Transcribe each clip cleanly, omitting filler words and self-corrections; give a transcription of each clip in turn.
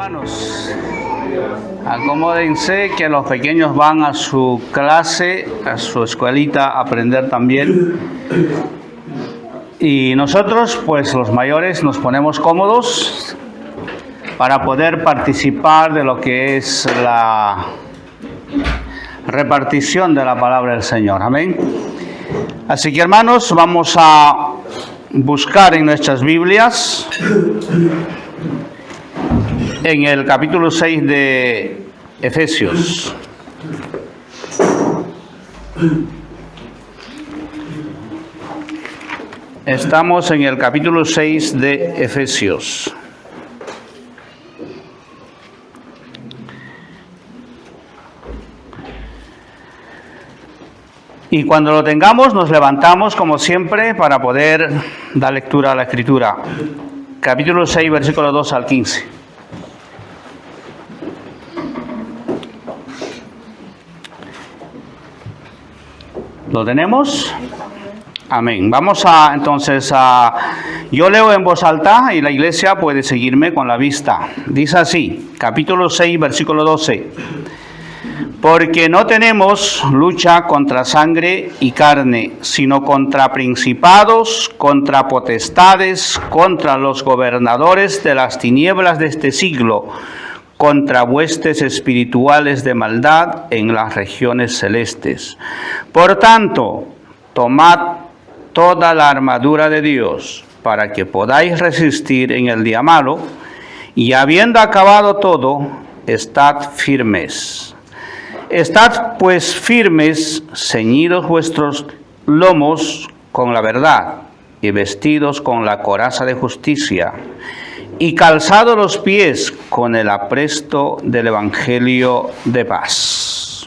Hermanos, acomódense que los pequeños van a su clase, a su escuelita a aprender también. Y nosotros, pues los mayores, nos ponemos cómodos para poder participar de lo que es la repartición de la palabra del Señor. Amén. Así que, hermanos, vamos a buscar en nuestras Biblias en el capítulo 6 de Efesios. Estamos en el capítulo 6 de Efesios. Y cuando lo tengamos, nos levantamos, como siempre, para poder dar lectura a la Escritura. Capítulo 6, versículo 2 al 15. ¿Lo tenemos? Amén. Vamos entonces yo leo en voz alta y la iglesia puede seguirme con la vista. Dice así, capítulo 6, versículo 12. Porque no tenemos lucha contra sangre y carne, sino contra principados, contra potestades, contra los gobernadores de las tinieblas de este siglo, contra huestes espirituales de maldad en las regiones celestes. Por tanto, tomad toda la armadura de Dios, para que podáis resistir en el día malo, y habiendo acabado todo, estad firmes. Estad pues firmes, ceñidos vuestros lomos con la verdad, y vestidos con la coraza de justicia, y calzados los pies con el apresto del Evangelio de paz.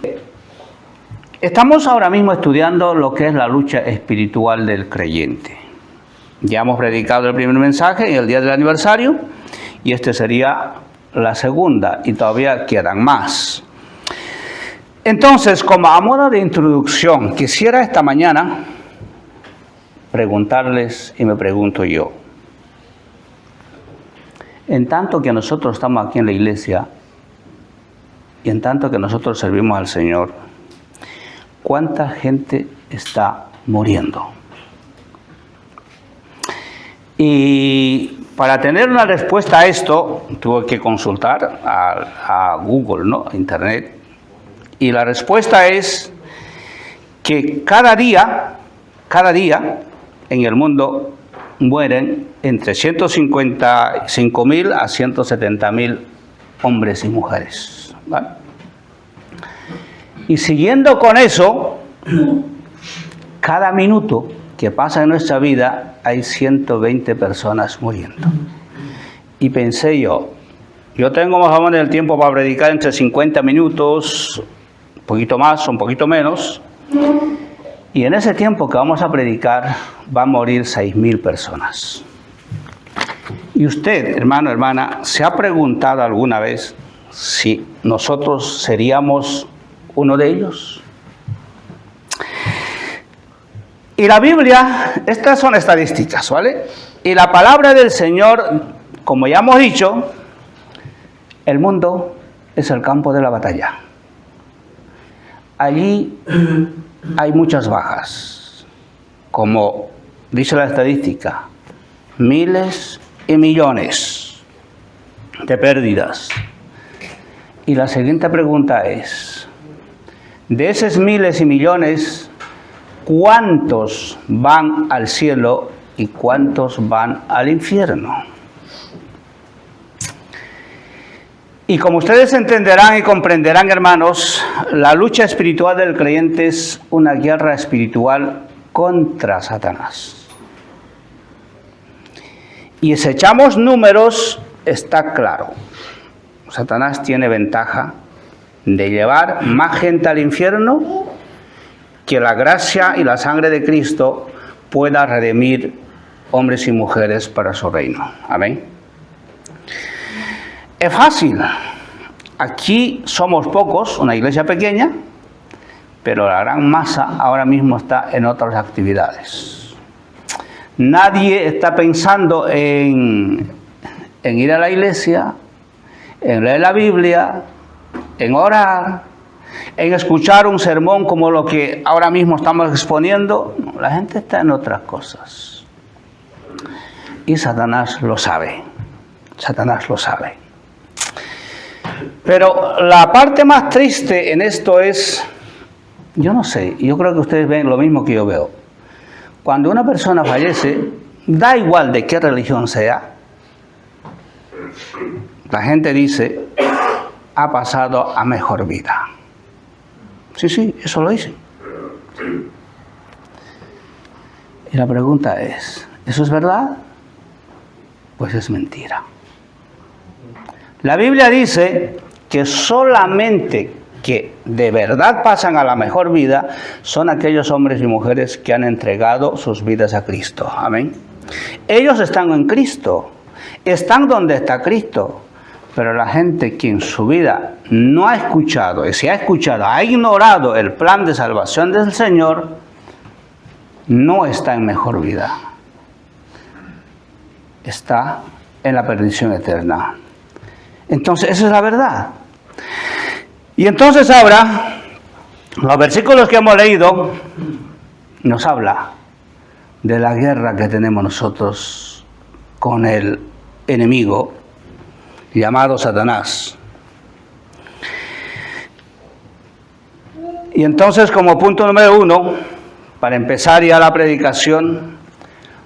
Estamos ahora mismo estudiando lo que es la lucha espiritual del creyente. Ya hemos predicado el primer mensaje en el día del aniversario, y este sería la segunda, y todavía quedan más. Entonces, como a modo de introducción, quisiera esta mañana preguntarles, y me pregunto yo, en tanto que nosotros estamos aquí en la iglesia, y en tanto que nosotros servimos al Señor, ¿cuánta gente está muriendo? Y para tener una respuesta a esto, tuve que consultar a Google, ¿no? A Internet. Y la respuesta es que cada día en el mundo mueren entre 155.000 a 170.000 hombres y mujeres. ¿Vale? Y siguiendo con eso, cada minuto que pasa en nuestra vida hay 120 personas muriendo. Y pensé yo tengo más o menos el tiempo para predicar entre 50 minutos, un poquito más o un poquito menos, y en ese tiempo que vamos a predicar va a morir 6.000 personas. Y usted, hermano, hermana, ¿se ha preguntado alguna vez si nosotros seríamos uno de ellos? Y la Biblia, estas son estadísticas, ¿vale? Y la palabra del Señor, como ya hemos dicho, el mundo es el campo de la batalla. Allí hay muchas bajas, como dice la estadística, miles y millones de pérdidas. Y la siguiente pregunta es, de esos miles y millones, ¿cuántos van al cielo y cuántos van al infierno? Y como ustedes entenderán y comprenderán, hermanos, la lucha espiritual del creyente es una guerra espiritual contra Satanás. Y si echamos números, está claro. Satanás tiene ventaja de llevar más gente al infierno que la gracia y la sangre de Cristo pueda redimir hombres y mujeres para su reino. Amén. Es fácil. Aquí somos pocos, una iglesia pequeña, pero la gran masa ahora mismo está en otras actividades. Nadie está pensando en ir a la iglesia, en leer la Biblia, en orar, en escuchar un sermón como lo que ahora mismo estamos exponiendo. La gente está en otras cosas. Y Satanás lo sabe. Satanás lo sabe. Pero la parte más triste en esto es, yo no sé, yo creo que ustedes ven lo mismo que yo veo. Cuando una persona fallece, da igual de qué religión sea, la gente dice, ha pasado a mejor vida. Sí, eso lo dicen. Y la pregunta es, ¿eso es verdad? Pues es mentira. La Biblia dice que solamente que de verdad pasan a la mejor vida son aquellos hombres y mujeres que han entregado sus vidas a Cristo. Amén. Ellos están en Cristo, están donde está Cristo, pero la gente que en su vida no ha escuchado, y si ha escuchado, ha ignorado el plan de salvación del Señor, no está en mejor vida. Está en la perdición eterna. Entonces, esa es la verdad. Y entonces ahora, los versículos que hemos leído nos habla de la guerra que tenemos nosotros con el enemigo llamado Satanás. Y entonces, como punto número 1, para empezar ya la predicación,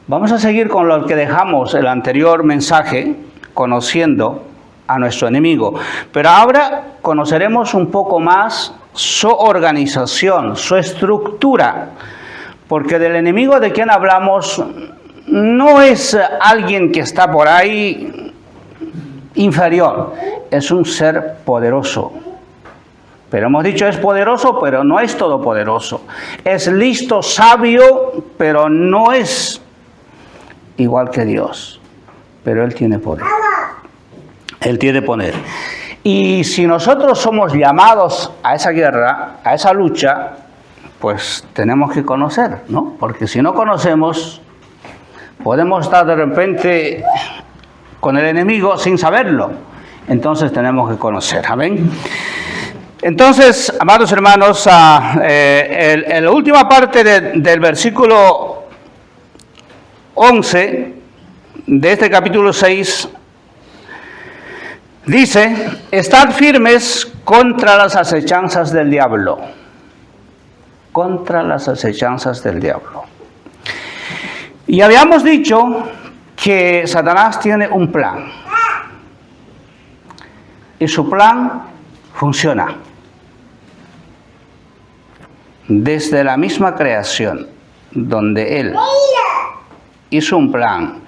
vamos a seguir con lo que dejamos el anterior mensaje, conociendo a nuestro enemigo. Pero ahora conoceremos un poco más su organización, su estructura, porque del enemigo de quien hablamos no es alguien que está por ahí inferior, es un ser poderoso. Pero hemos dicho es poderoso, pero no es todopoderoso. Es listo, sabio, pero no es igual que Dios. Pero Él tiene poder. Él tiene poder. Y si nosotros somos llamados a esa guerra, a esa lucha, pues tenemos que conocer, ¿no? Porque si no conocemos, podemos estar de repente con el enemigo sin saberlo. Entonces tenemos que conocer. Amén. Entonces, amados hermanos, la última parte del versículo 11 de este capítulo 6 dice: estad firmes contra las acechanzas del diablo. Contra las acechanzas del diablo. Y habíamos dicho que Satanás tiene un plan. Y su plan funciona. Desde la misma creación, donde Él hizo un plan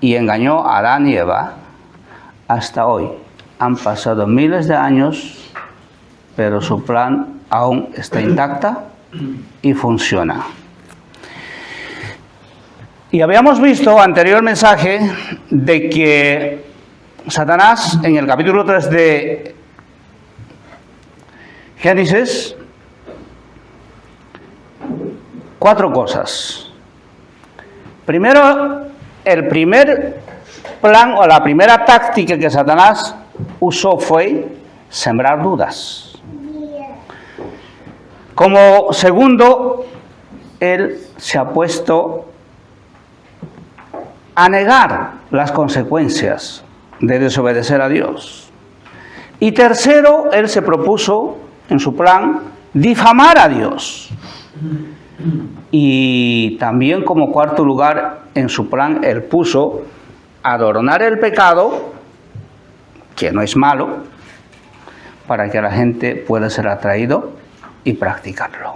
y engañó a Adán y Eva, hasta hoy han pasado miles de años, pero su plan aún está intacta y funciona. Y habíamos visto anterior mensaje de que Satanás, en el capítulo 3 de Génesis, 4 cosas. Primero, el primer plan o la primera táctica que Satanás usó fue sembrar dudas. Como segundo, él se ha puesto a negar las consecuencias de desobedecer a Dios. Y tercero, él se propuso en su plan difamar a Dios. Y también como cuarto lugar en su plan él puso adornar el pecado, que no es malo, para que la gente pueda ser atraído y practicarlo.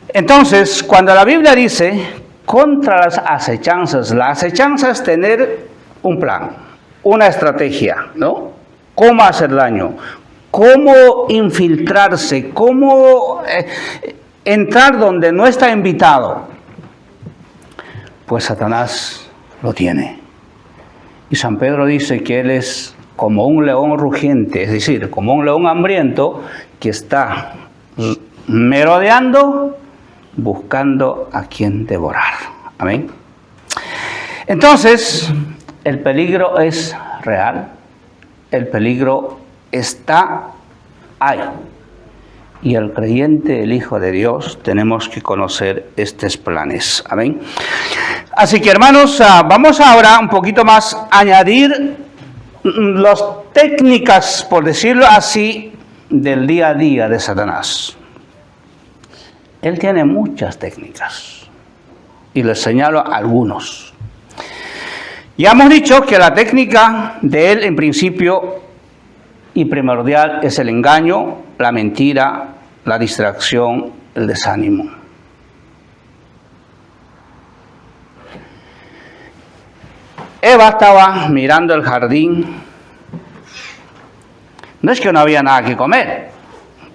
Entonces, cuando la Biblia dice contra las acechanzas, la acechanza es tener un plan, una estrategia, ¿no? Cómo hacer daño, cómo infiltrarse, cómo entrar donde no está invitado. Pues Satanás lo tiene. Y San Pedro dice que él es como un león rugiente, es decir, como un león hambriento que está merodeando, buscando a quien devorar. Amén. Entonces, el peligro es real, el peligro está ahí. Y el creyente, el Hijo de Dios, tenemos que conocer estos planes. Amén. Así que, hermanos, vamos ahora un poquito más a añadir las técnicas, por decirlo así, del día a día de Satanás. Él tiene muchas técnicas y les señalo algunos. Ya hemos dicho que la técnica de él en principio y primordial es el engaño, la mentira, la distracción, el desánimo. Eva estaba mirando el jardín. No es que no había nada que comer.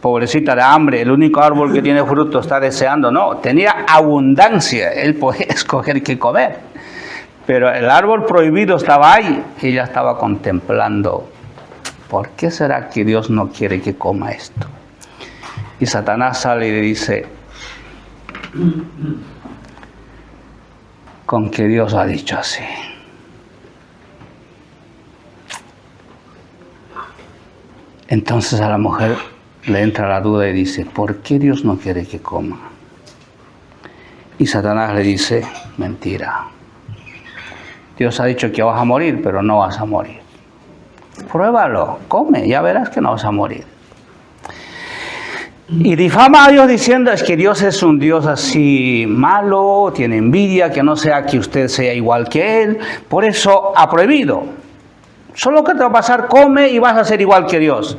Pobrecita de hambre, el único árbol que tiene fruto está deseando. No, tenía abundancia. Él podía escoger qué comer. Pero el árbol prohibido estaba ahí. Ella estaba contemplando. ¿Por qué será que Dios no quiere que coma esto? Y Satanás sale y le dice, con que Dios ha dicho así. Entonces a la mujer le entra la duda y dice, ¿por qué Dios no quiere que coma? Y Satanás le dice, mentira. Dios ha dicho que vas a morir, pero no vas a morir. Pruébalo, come, ya verás que no vas a morir. Y difama a Dios diciendo, es que Dios es un Dios así malo, tiene envidia, que no sea que usted sea igual que Él, por eso ha prohibido. Solo que te va a pasar, come y vas a ser igual que Dios.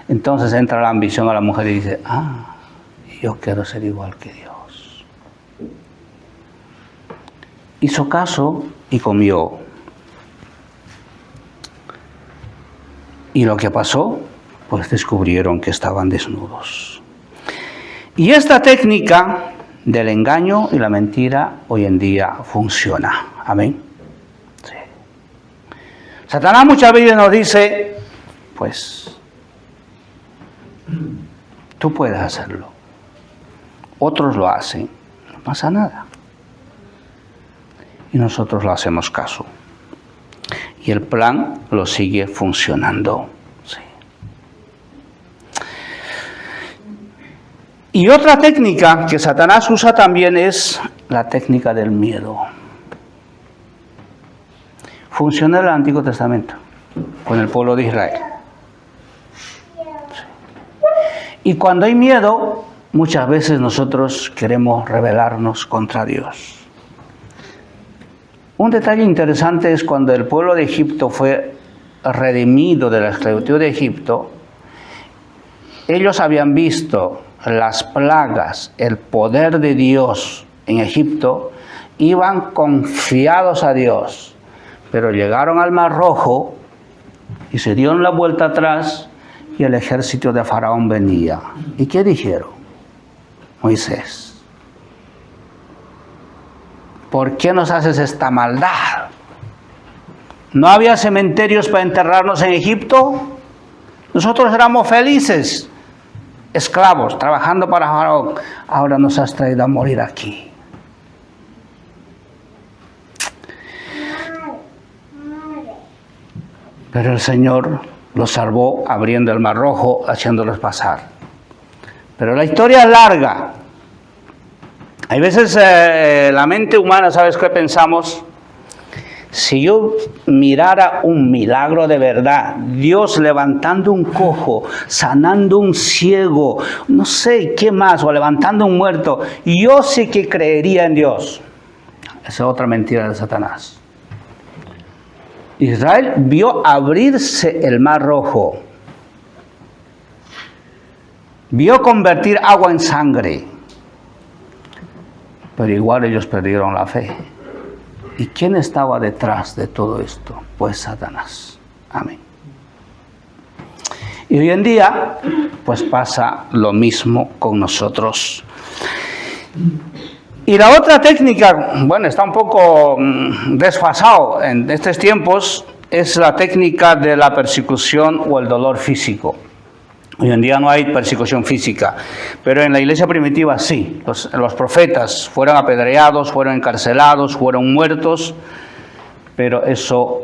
Entonces entra la ambición a la mujer y dice, yo quiero ser igual que Dios. Hizo caso y comió. ¿Y lo que pasó? Pues descubrieron que estaban desnudos. Y esta técnica del engaño y la mentira hoy en día funciona. Amén. Sí. Satanás muchas veces nos dice, pues, tú puedes hacerlo. Otros lo hacen. No pasa nada. Y nosotros le hacemos caso. Y el plan lo sigue funcionando. Sí. Y otra técnica que Satanás usa también es la técnica del miedo. Funciona en el Antiguo Testamento con el pueblo de Israel. Sí. Y cuando hay miedo, muchas veces nosotros queremos rebelarnos contra Dios. Un detalle interesante es cuando el pueblo de Egipto fue redimido de la esclavitud de Egipto, ellos habían visto las plagas, el poder de Dios en Egipto, iban confiados a Dios, pero llegaron al Mar Rojo y se dieron la vuelta atrás y el ejército de Faraón venía. ¿Y qué dijeron? Moisés, ¿por qué nos haces esta maldad? ¿No había cementerios para enterrarnos en Egipto? Nosotros éramos felices, esclavos, trabajando para Faraón. Ahora nos has traído a morir aquí. Pero el Señor los salvó abriendo el Mar Rojo, haciéndolos pasar. Pero la historia es larga. Hay veces la mente humana, ¿sabes qué pensamos? Si yo mirara un milagro de verdad, Dios levantando un cojo, sanando un ciego, no sé qué más, o levantando un muerto, yo sí que creería en Dios. Esa es otra mentira de Satanás. Israel vio abrirse el Mar Rojo, vio convertir agua en sangre. Pero igual ellos perdieron la fe. ¿Y quién estaba detrás de todo esto? Pues Satanás. Amén. Y hoy en día, pues pasa lo mismo con nosotros. Y la otra técnica, bueno, está un poco desfasado en estos tiempos, es la técnica de la persecución o el dolor físico. Hoy en día no hay persecución física, pero en la iglesia primitiva sí. Los profetas fueron apedreados, fueron encarcelados, fueron muertos, pero eso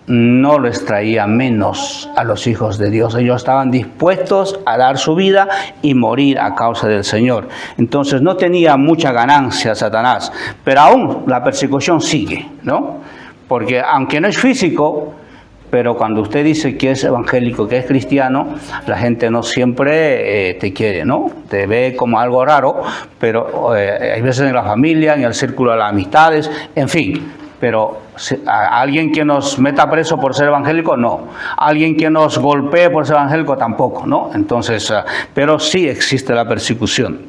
no les traía menos a los hijos de Dios. Ellos estaban dispuestos a dar su vida y morir a causa del Señor. Entonces no tenía mucha ganancia Satanás, pero aún la persecución sigue, ¿no? Porque aunque no es físico, pero cuando usted dice que es evangélico, que es cristiano, la gente no siempre te quiere, ¿no? Te ve como algo raro, pero hay veces en la familia, en el círculo de las amistades, en fin. Pero a alguien que nos meta preso por ser evangélico, no. Alguien que nos golpee por ser evangélico, tampoco, ¿no? Entonces, pero sí existe la persecución.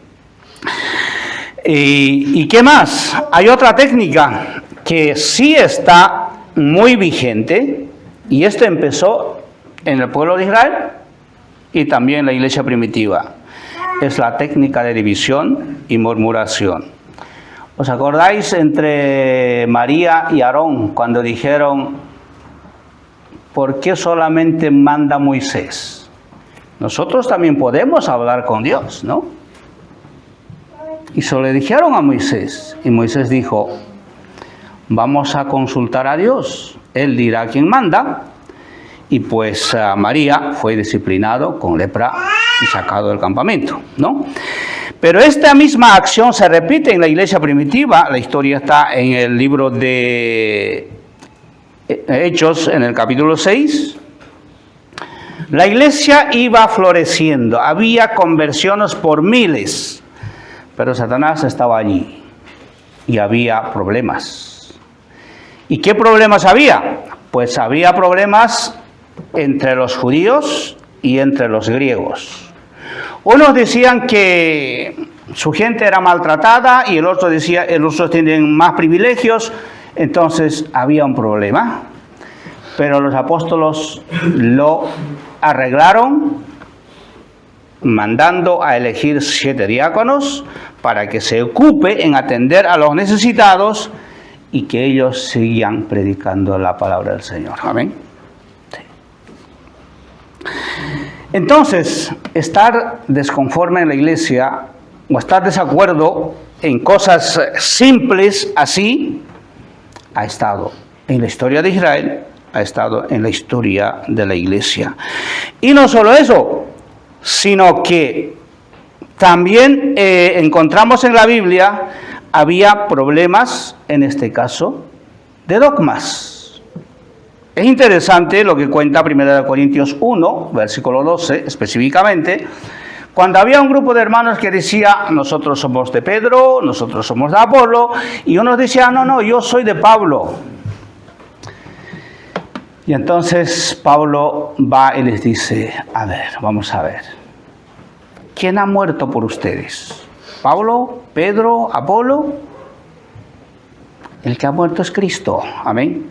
¿Y qué más? Hay otra técnica que sí está muy vigente, y esto empezó en el pueblo de Israel y también en la iglesia primitiva. Es la técnica de división y murmuración. ¿Os acordáis entre María y Aarón cuando dijeron, ¿por qué solamente manda Moisés? Nosotros también podemos hablar con Dios, ¿no? Y se le dijeron a Moisés, y Moisés dijo, vamos a consultar a Dios, Él dirá quién manda. Y pues María fue disciplinado con lepra y sacado del campamento, ¿no? Pero esta misma acción se repite en la iglesia primitiva. La historia está en el libro de Hechos, en el capítulo 6. La iglesia iba floreciendo, había conversiones por miles, pero Satanás estaba allí y había problemas. ¿Y qué problemas había? Pues había problemas entre los judíos y entre los griegos. Unos decían que su gente era maltratada y el otro decía que los otros tienen más privilegios, entonces había un problema. Pero los apóstoles lo arreglaron mandando a elegir 7 diáconos para que se ocupe en atender a los necesitados y que ellos sigan predicando la palabra del Señor. Amén. Entonces, estar desconforme en la iglesia o estar desacuerdo en cosas simples así, ha estado en la historia de Israel, ha estado en la historia de la iglesia. Y no solo eso, sino que también encontramos en la Biblia, había problemas, en este caso, de dogmas. Es interesante lo que cuenta 1 Corintios 1, versículo 12, específicamente, cuando había un grupo de hermanos que decía, nosotros somos de Pedro, nosotros somos de Apolo, y unos decían, no, yo soy de Pablo. Y entonces Pablo va y les dice, a ver, vamos a ver, ¿quién ha muerto por ustedes? ¿Pablo, Pedro, Apolo? El que ha muerto es Cristo, amén.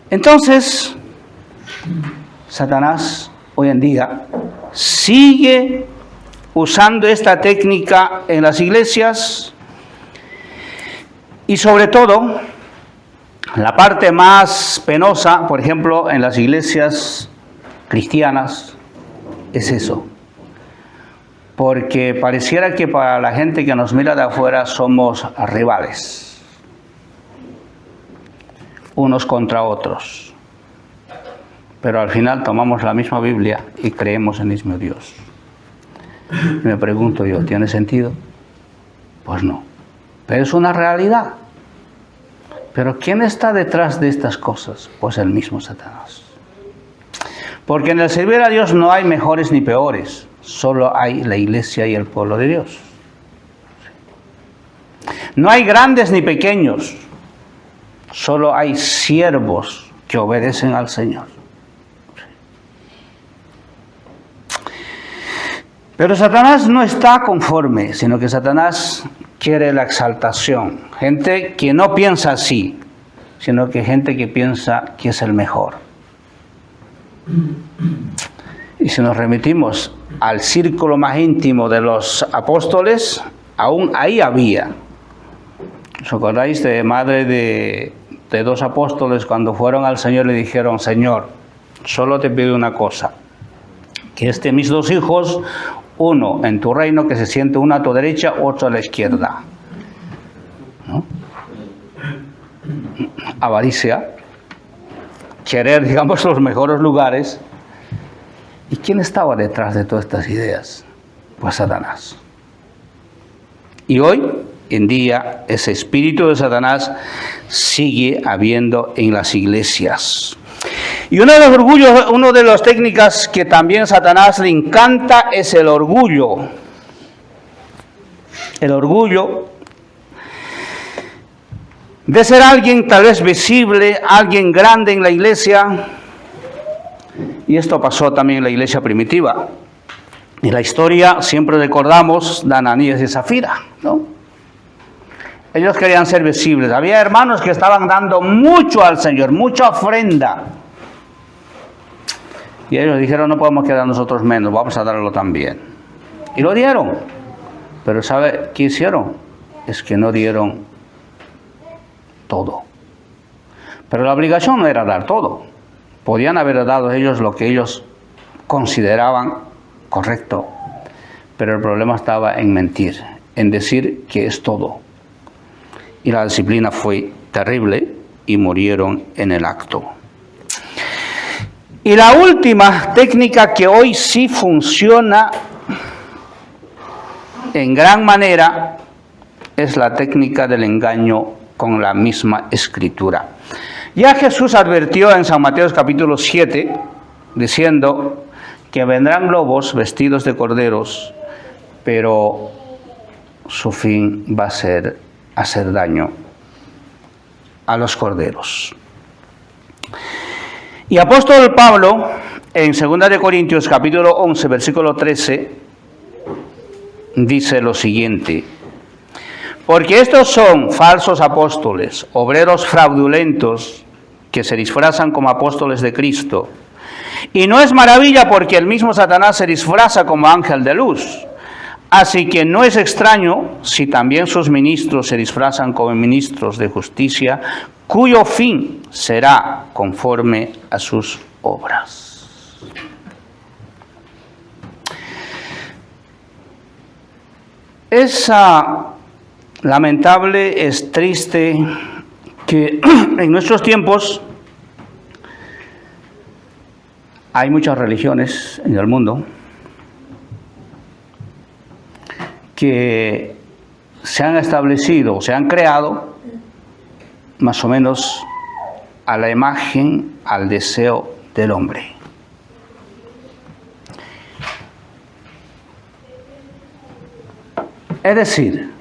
Entonces, Satanás hoy en día sigue usando esta técnica en las iglesias y sobre todo, la parte más penosa, por ejemplo, en las iglesias cristianas, es eso. Porque pareciera que para la gente que nos mira de afuera somos rivales. Unos contra otros, pero al final tomamos la misma Biblia y creemos en el mismo Dios. Y me pregunto yo, ¿tiene sentido? Pues no, pero es una realidad. Pero ¿quién está detrás de estas cosas? Pues el mismo Satanás. Porque en el servir a Dios no hay mejores ni peores, solo hay la iglesia y el pueblo de Dios. No hay grandes ni pequeños, solo hay siervos que obedecen al Señor. Pero Satanás no está conforme, sino que Satanás quiere la exaltación. Gente que no piensa así, sino que gente que piensa que es el mejor. Y si nos remitimos al círculo más íntimo de los apóstoles, aún ahí había. ¿Os acordáis de madre de 2 apóstoles cuando fueron al Señor le dijeron, Señor, solo te pido una cosa, que mis 2 hijos, uno en tu reino que se siente uno a tu derecha, otro a la izquierda? ¿No? Avaricia. querer, digamos, los mejores lugares. ¿Y quién estaba detrás de todas estas ideas? Pues Satanás. Y hoy en día ese espíritu de Satanás sigue habiendo en las iglesias. Y uno de las técnicas que también Satanás le encanta es el orgullo. El orgullo de ser alguien tal vez visible, alguien grande en la iglesia. Y esto pasó también en la iglesia primitiva. En la historia siempre recordamos de Ananías y Zafira, ¿no? Ellos querían ser visibles. Había hermanos que estaban dando mucho al Señor, mucha ofrenda. Y ellos dijeron, no podemos quedar nosotros menos, vamos a darlo también. Y lo dieron. Pero ¿sabe qué hicieron? Es que no dieron todo. Pero la obligación no era dar todo. Podían haber dado ellos lo que ellos consideraban correcto. Pero el problema estaba en mentir, en decir que es todo. Y la disciplina fue terrible y murieron en el acto. Y la última técnica que hoy sí funciona en gran manera es la técnica del engaño con la misma escritura. Ya Jesús advirtió en San Mateo capítulo 7, diciendo que vendrán lobos vestidos de corderos, pero su fin va a ser hacer daño a los corderos. Y apóstol Pablo, en 2 de Corintios capítulo 11, versículo 13, dice lo siguiente: porque estos son falsos apóstoles, obreros fraudulentos, que se disfrazan como apóstoles de Cristo. Y no es maravilla, porque el mismo Satanás se disfraza como ángel de luz. Así que no es extraño si también sus ministros se disfrazan como ministros de justicia, cuyo fin será conforme a sus obras. Es lamentable, es triste que en nuestros tiempos hay muchas religiones en el mundo que se han establecido, se han creado más o menos a la imagen, al deseo del hombre. Es decir,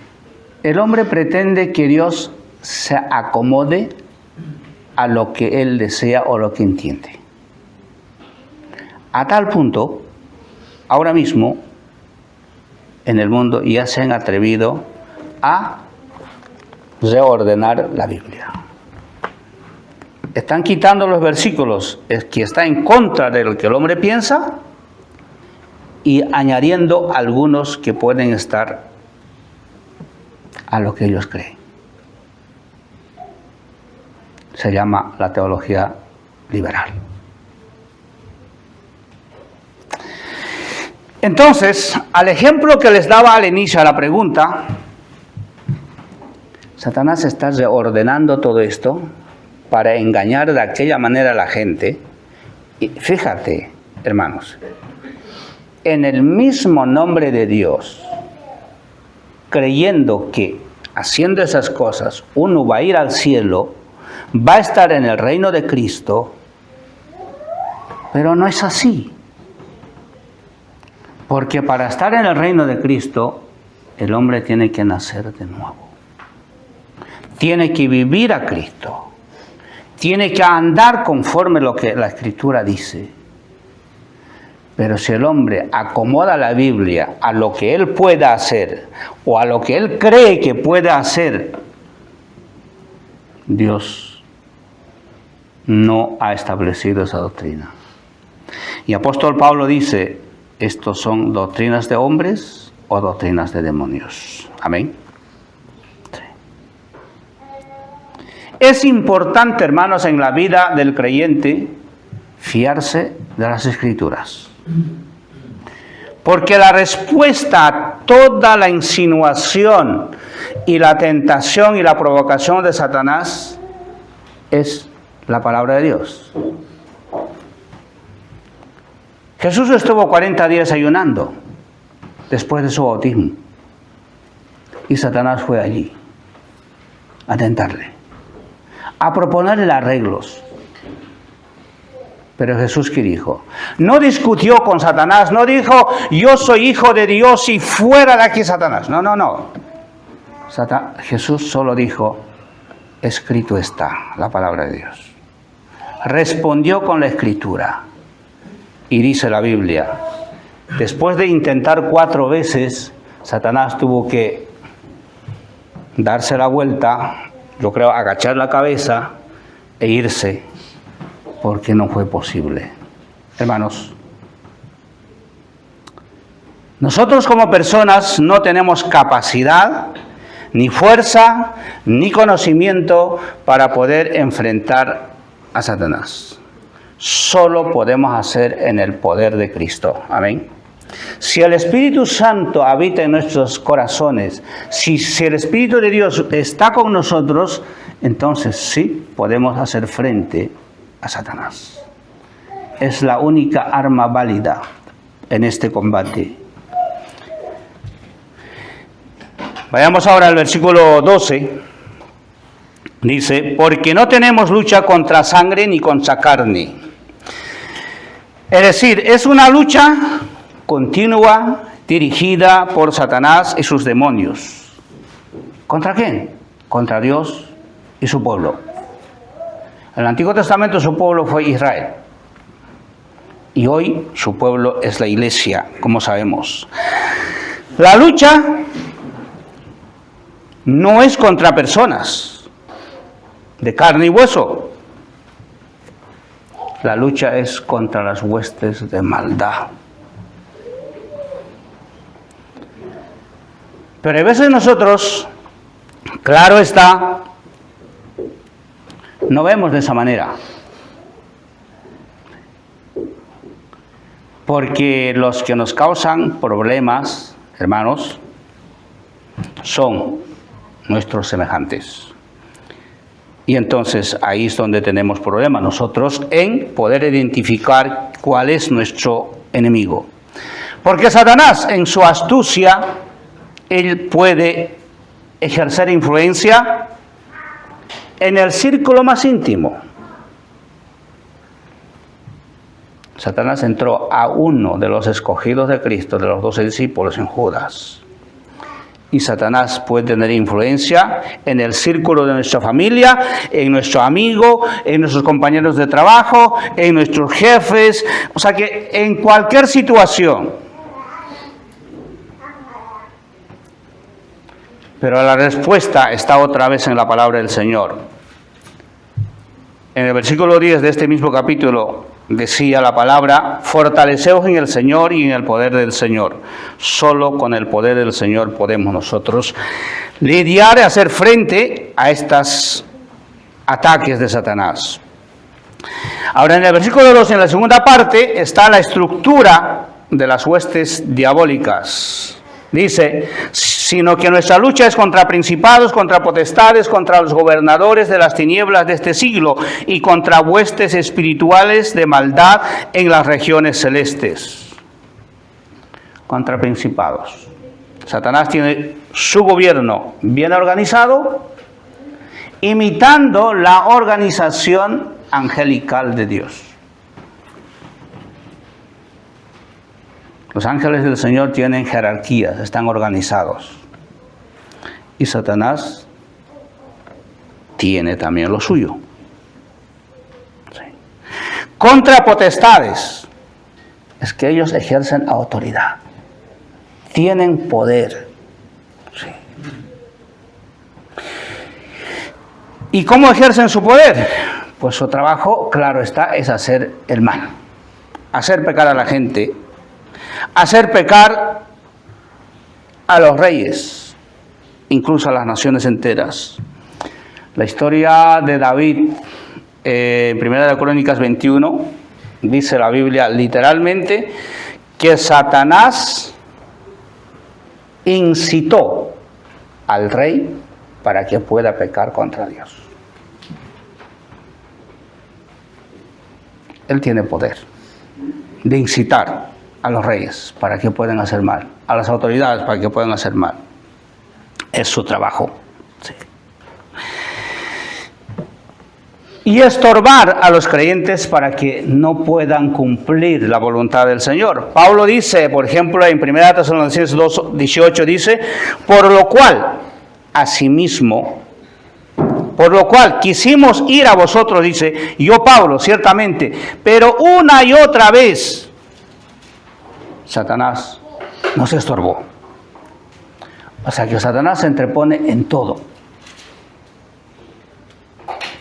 el hombre pretende que Dios se acomode a lo que él desea o lo que entiende. A tal punto, ahora mismo, en el mundo ya se han atrevido a reordenar la Biblia. Están quitando los versículos que están en contra de lo que el hombre piensa y añadiendo algunos que pueden estar a lo que ellos creen. Se llama la teología liberal. Entonces, al ejemplo que les daba al inicio a la pregunta, Satanás está reordenando todo esto para engañar de aquella manera a la gente. Y fíjate, hermanos, en el mismo nombre de Dios, creyendo que haciendo esas cosas uno va a ir al cielo, va a estar en el reino de Cristo, pero no es así. Porque para estar en el reino de Cristo, el hombre tiene que nacer de nuevo. Tiene que vivir a Cristo. Tiene que andar conforme lo que la Escritura dice. Pero si el hombre acomoda la Biblia a lo que él pueda hacer o a lo que él cree que puede hacer, Dios no ha establecido esa doctrina. Y apóstol Pablo dice, ¿estos son doctrinas de hombres o doctrinas de demonios? Amén. Sí. Es importante, hermanos, en la vida del creyente fiarse de las Escrituras. Porque la respuesta a toda la insinuación y la tentación y la provocación de Satanás es la palabra de Dios. Jesús estuvo 40 días ayunando después de su bautismo. Y Satanás fue allí a tentarle, a proponerle arreglos. Pero Jesús, ¿qué dijo? No discutió con Satanás, no dijo, yo soy hijo de Dios y fuera de aquí Satanás. No. Jesús solo dijo, escrito está, la palabra de Dios. Respondió con la escritura. Y dice la Biblia, después de intentar 4 veces, Satanás tuvo que darse la vuelta, yo creo, agachar la cabeza e irse, porque no fue posible. Hermanos, nosotros como personas no tenemos capacidad, ni fuerza, ni conocimiento para poder enfrentar a Satanás. Solo podemos hacer en el poder de Cristo. Amén. Si el Espíritu Santo habita en nuestros corazones, si el Espíritu de Dios está con nosotros, entonces sí podemos hacer frente a Satanás. Es la única arma válida en este combate. Vayamos ahora al versículo 12. Dice, porque no tenemos lucha contra sangre ni contra carne. Es decir, es una lucha continua, dirigida por Satanás y sus demonios. ¿Contra quién? Contra Dios y su pueblo. En el Antiguo Testamento su pueblo fue Israel. Y hoy su pueblo es la iglesia, como sabemos. La lucha no es contra personas de carne y hueso. La lucha es contra las huestes de maldad. Pero a veces nosotros, claro está, no vemos de esa manera. Porque los que nos causan problemas, hermanos, son nuestros semejantes. Y entonces ahí es donde tenemos problemas nosotros en poder identificar cuál es nuestro enemigo. Porque Satanás, en su astucia, él puede ejercer influencia en el círculo más íntimo. Satanás entró a uno de los escogidos de Cristo, de los 12 discípulos, en Judas. Y Satanás puede tener influencia en el círculo de nuestra familia, en nuestro amigo, en nuestros compañeros de trabajo, en nuestros jefes. O sea que en cualquier situación. Pero la respuesta está otra vez en la palabra del Señor. En el versículo 10 de este mismo capítulo decía la palabra, fortaleceos en el Señor y en el poder del Señor. Solo con el poder del Señor podemos nosotros lidiar y hacer frente a estos ataques de Satanás. Ahora en el versículo 2, en la segunda parte, está la estructura de las huestes diabólicas. Dice, sino que nuestra lucha es contra principados, contra potestades, contra los gobernadores de las tinieblas de este siglo y contra huestes espirituales de maldad en las regiones celestes. Contra principados. Satanás tiene su gobierno bien organizado, imitando la organización angelical de Dios. Los ángeles del Señor tienen jerarquías, están organizados. Y Satanás tiene también lo suyo. Sí. Contra potestades. Es que ellos ejercen autoridad. Tienen poder. Sí. ¿Y cómo ejercen su poder? Pues su trabajo, claro está, es hacer el mal. Hacer pecar a la gente. Hacer pecar a los reyes, incluso a las naciones enteras. La historia de David, Primera de Crónicas 21, dice la Biblia literalmente que Satanás incitó al rey para que pueda pecar contra Dios. Él tiene poder de incitar a los reyes para que puedan hacer mal, a las autoridades para que puedan hacer mal. Es su trabajo. Sí. Y estorbar a los creyentes para que no puedan cumplir la voluntad del Señor. Pablo dice, por ejemplo, en 1 Tesalonicenses 2:18 dice, por lo cual quisimos ir a vosotros, dice, yo Pablo, ciertamente, pero una y otra vez Satanás nos estorbó. O sea que Satanás se entrepone en todo,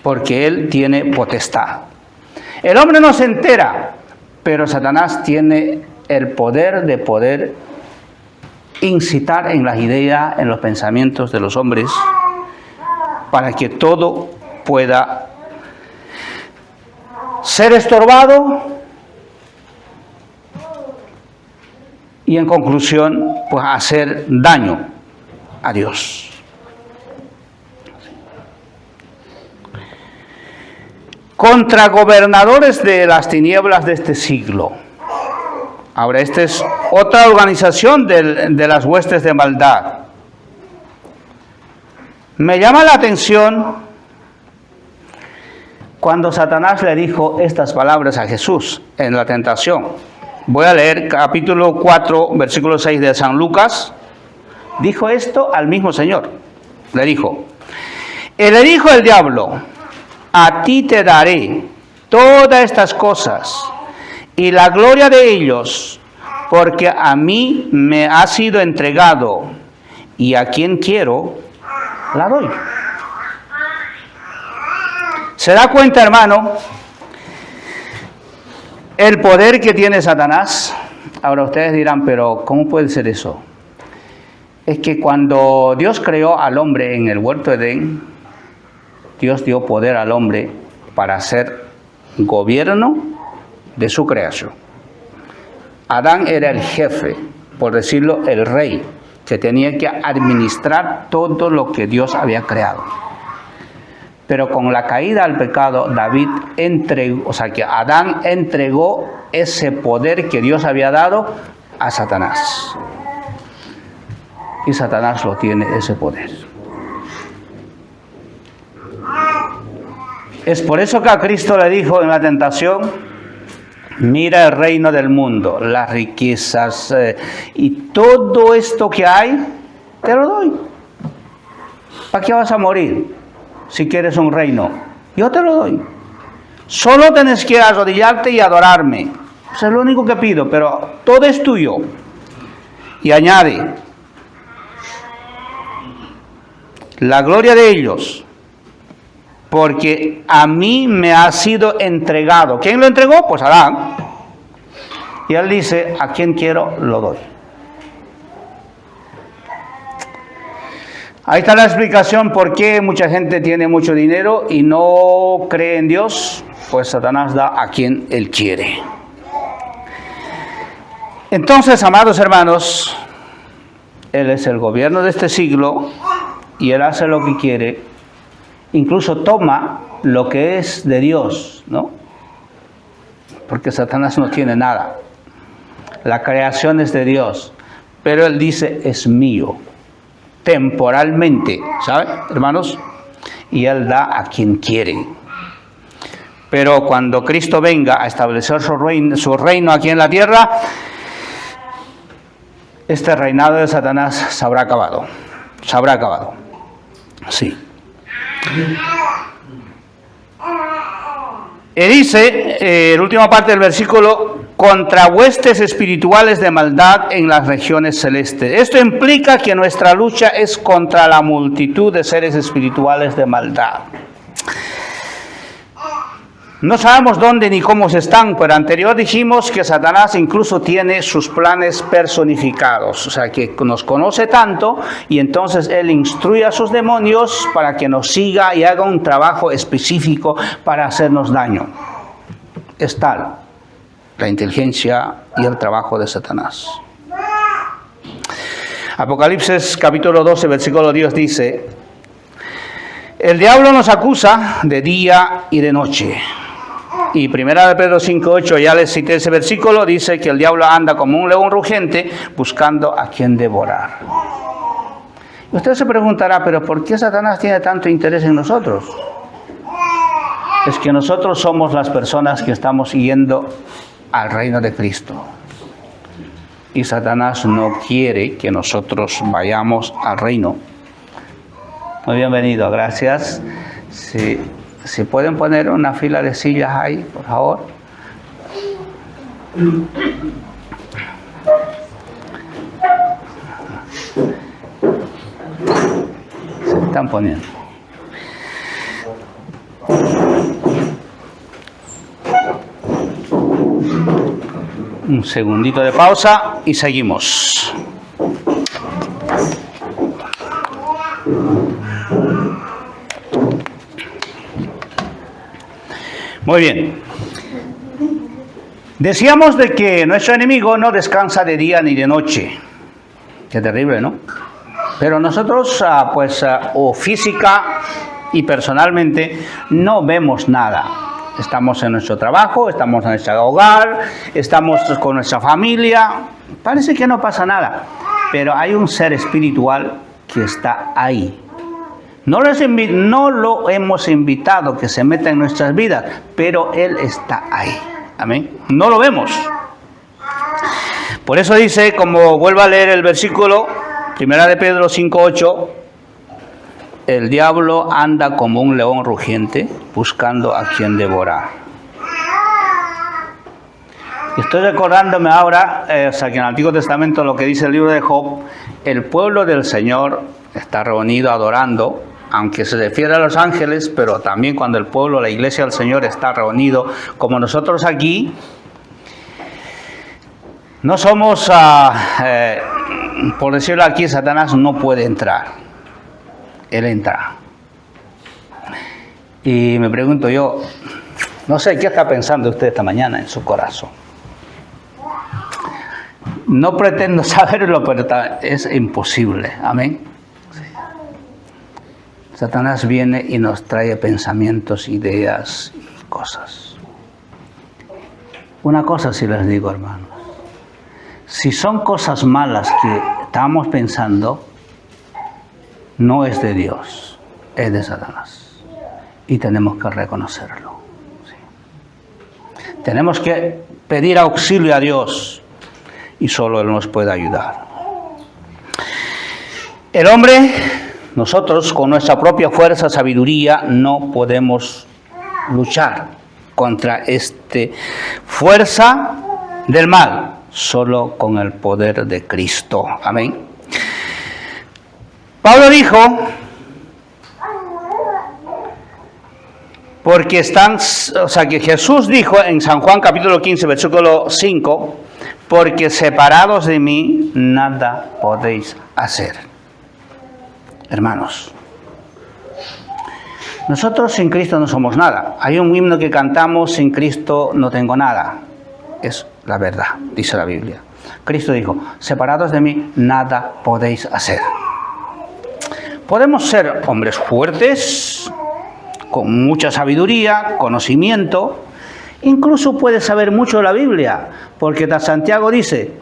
porque él tiene potestad. El hombre no se entera, pero Satanás tiene el poder de poder incitar en las ideas, en los pensamientos de los hombres, para que todo pueda ser estorbado y en conclusión, pues hacer daño a Dios. Contra gobernadores de las tinieblas de este siglo. Ahora, esta es otra organización de las huestes de maldad. Me llama la atención cuando Satanás le dijo estas palabras a Jesús en la tentación. Voy a leer capítulo 4, versículo 6 de San Lucas. Dijo esto al mismo Señor. Le dijo el diablo, a ti te daré todas estas cosas y la gloria de ellos, porque a mí me ha sido entregado y a quien quiero la doy. ¿Se da cuenta, hermano, el poder que tiene Satanás? Ahora ustedes dirán, pero ¿cómo puede ser eso? Es que cuando Dios creó al hombre en el huerto de Edén, Dios dio poder al hombre para hacer gobierno de su creación. Adán era el jefe, por decirlo, el rey, que tenía que administrar todo lo que Dios había creado. Pero con la caída al pecado, Adán entregó ese poder que Dios había dado a Satanás. Y Satanás lo tiene, ese poder. Es por eso que a Cristo le dijo en la tentación, mira el reino del mundo, las riquezas y todo esto que hay, te lo doy. ¿Para qué vas a morir si quieres un reino? Yo te lo doy. Solo tienes que arrodillarte y adorarme. Eso es lo único que pido, pero todo es tuyo. Y añade, la gloria de ellos, porque a mí me ha sido entregado. ¿Quién lo entregó? Pues Adán. Y él dice, a quien quiero, lo doy. Ahí está la explicación por qué mucha gente tiene mucho dinero y no cree en Dios. Pues Satanás da a quien él quiere. Entonces, amados hermanos, él es el gobierno de este siglo y él hace lo que quiere. Incluso toma lo que es de Dios, ¿no? Porque Satanás no tiene nada. La creación es de Dios, pero él dice, es mío, temporalmente, ¿sabe, hermanos? Y él da a quien quiere. Pero cuando Cristo venga a establecer su reino aquí en la tierra, este reinado de Satanás se habrá acabado. Se habrá acabado. Sí. Y dice, la última parte del versículo, contra huestes espirituales de maldad en las regiones celestes. Esto implica que nuestra lucha es contra la multitud de seres espirituales de maldad. No sabemos dónde ni cómo están, pero anterior dijimos que Satanás incluso tiene sus planes personificados, o sea que nos conoce tanto y entonces él instruye a sus demonios para que nos siga y haga un trabajo específico para hacernos daño. Es tal la inteligencia y el trabajo de Satanás. Apocalipsis capítulo 12, versículo 10 dice, el diablo nos acusa de día y de noche. Y 1 Pedro 5:8, ya les cité ese versículo, dice que el diablo anda como un león rugiente buscando a quien devorar. Y usted se preguntará, pero ¿por qué Satanás tiene tanto interés en nosotros? Es que nosotros somos las personas que estamos yendo al reino de Cristo. Y Satanás no quiere que nosotros vayamos al reino. Muy bienvenido, gracias. Si pueden poner una fila de sillas ahí, por favor. Se están poniendo. Un segundito de pausa y seguimos. Muy bien. Decíamos de que nuestro enemigo no descansa de día ni de noche. Qué terrible, ¿no? Pero nosotros, o física y personalmente, no vemos nada. Estamos en nuestro trabajo, estamos en nuestro hogar, estamos con nuestra familia. Parece que no pasa nada, pero hay un ser espiritual que está ahí. No lo hemos invitado que se meta en nuestras vidas, pero Él está ahí. Amén. No lo vemos. Por eso dice, como vuelvo a leer el versículo, 1 de Pedro 5:8, el diablo anda como un león rugiente buscando a quien devorar. Estoy recordándome ahora, que en el Antiguo Testamento lo que dice el libro de Job, el pueblo del Señor está reunido adorando, aunque se refiere a los ángeles, pero también cuando el pueblo, la iglesia del Señor está reunido, como nosotros aquí, no somos, por decirlo aquí, Satanás no puede entrar. Él entra. Y me pregunto yo, no sé, ¿qué está pensando usted esta mañana en su corazón? No pretendo saberlo, pero es imposible. Amén. Sí. Satanás viene y nos trae pensamientos, ideas y cosas. Una cosa sí les digo, hermanos. Si son cosas malas que estamos pensando, no es de Dios, es de Satanás. Y tenemos que reconocerlo. Sí. Tenemos que pedir auxilio a Dios y solo Él nos puede ayudar. El hombre, nosotros con nuestra propia fuerza, sabiduría, no podemos luchar contra esta fuerza del mal, solo con el poder de Cristo. Amén. Pablo dijo, que Jesús dijo en San Juan capítulo 15, versículo 5, porque separados de mí nada podéis hacer. Hermanos, nosotros sin Cristo no somos nada. Hay un himno que cantamos, sin Cristo no tengo nada. Es la verdad, dice la Biblia. Cristo dijo, separados de mí nada podéis hacer. Podemos ser hombres fuertes, con mucha sabiduría, conocimiento. Incluso puedes saber mucho de la Biblia, porque Santiago dice,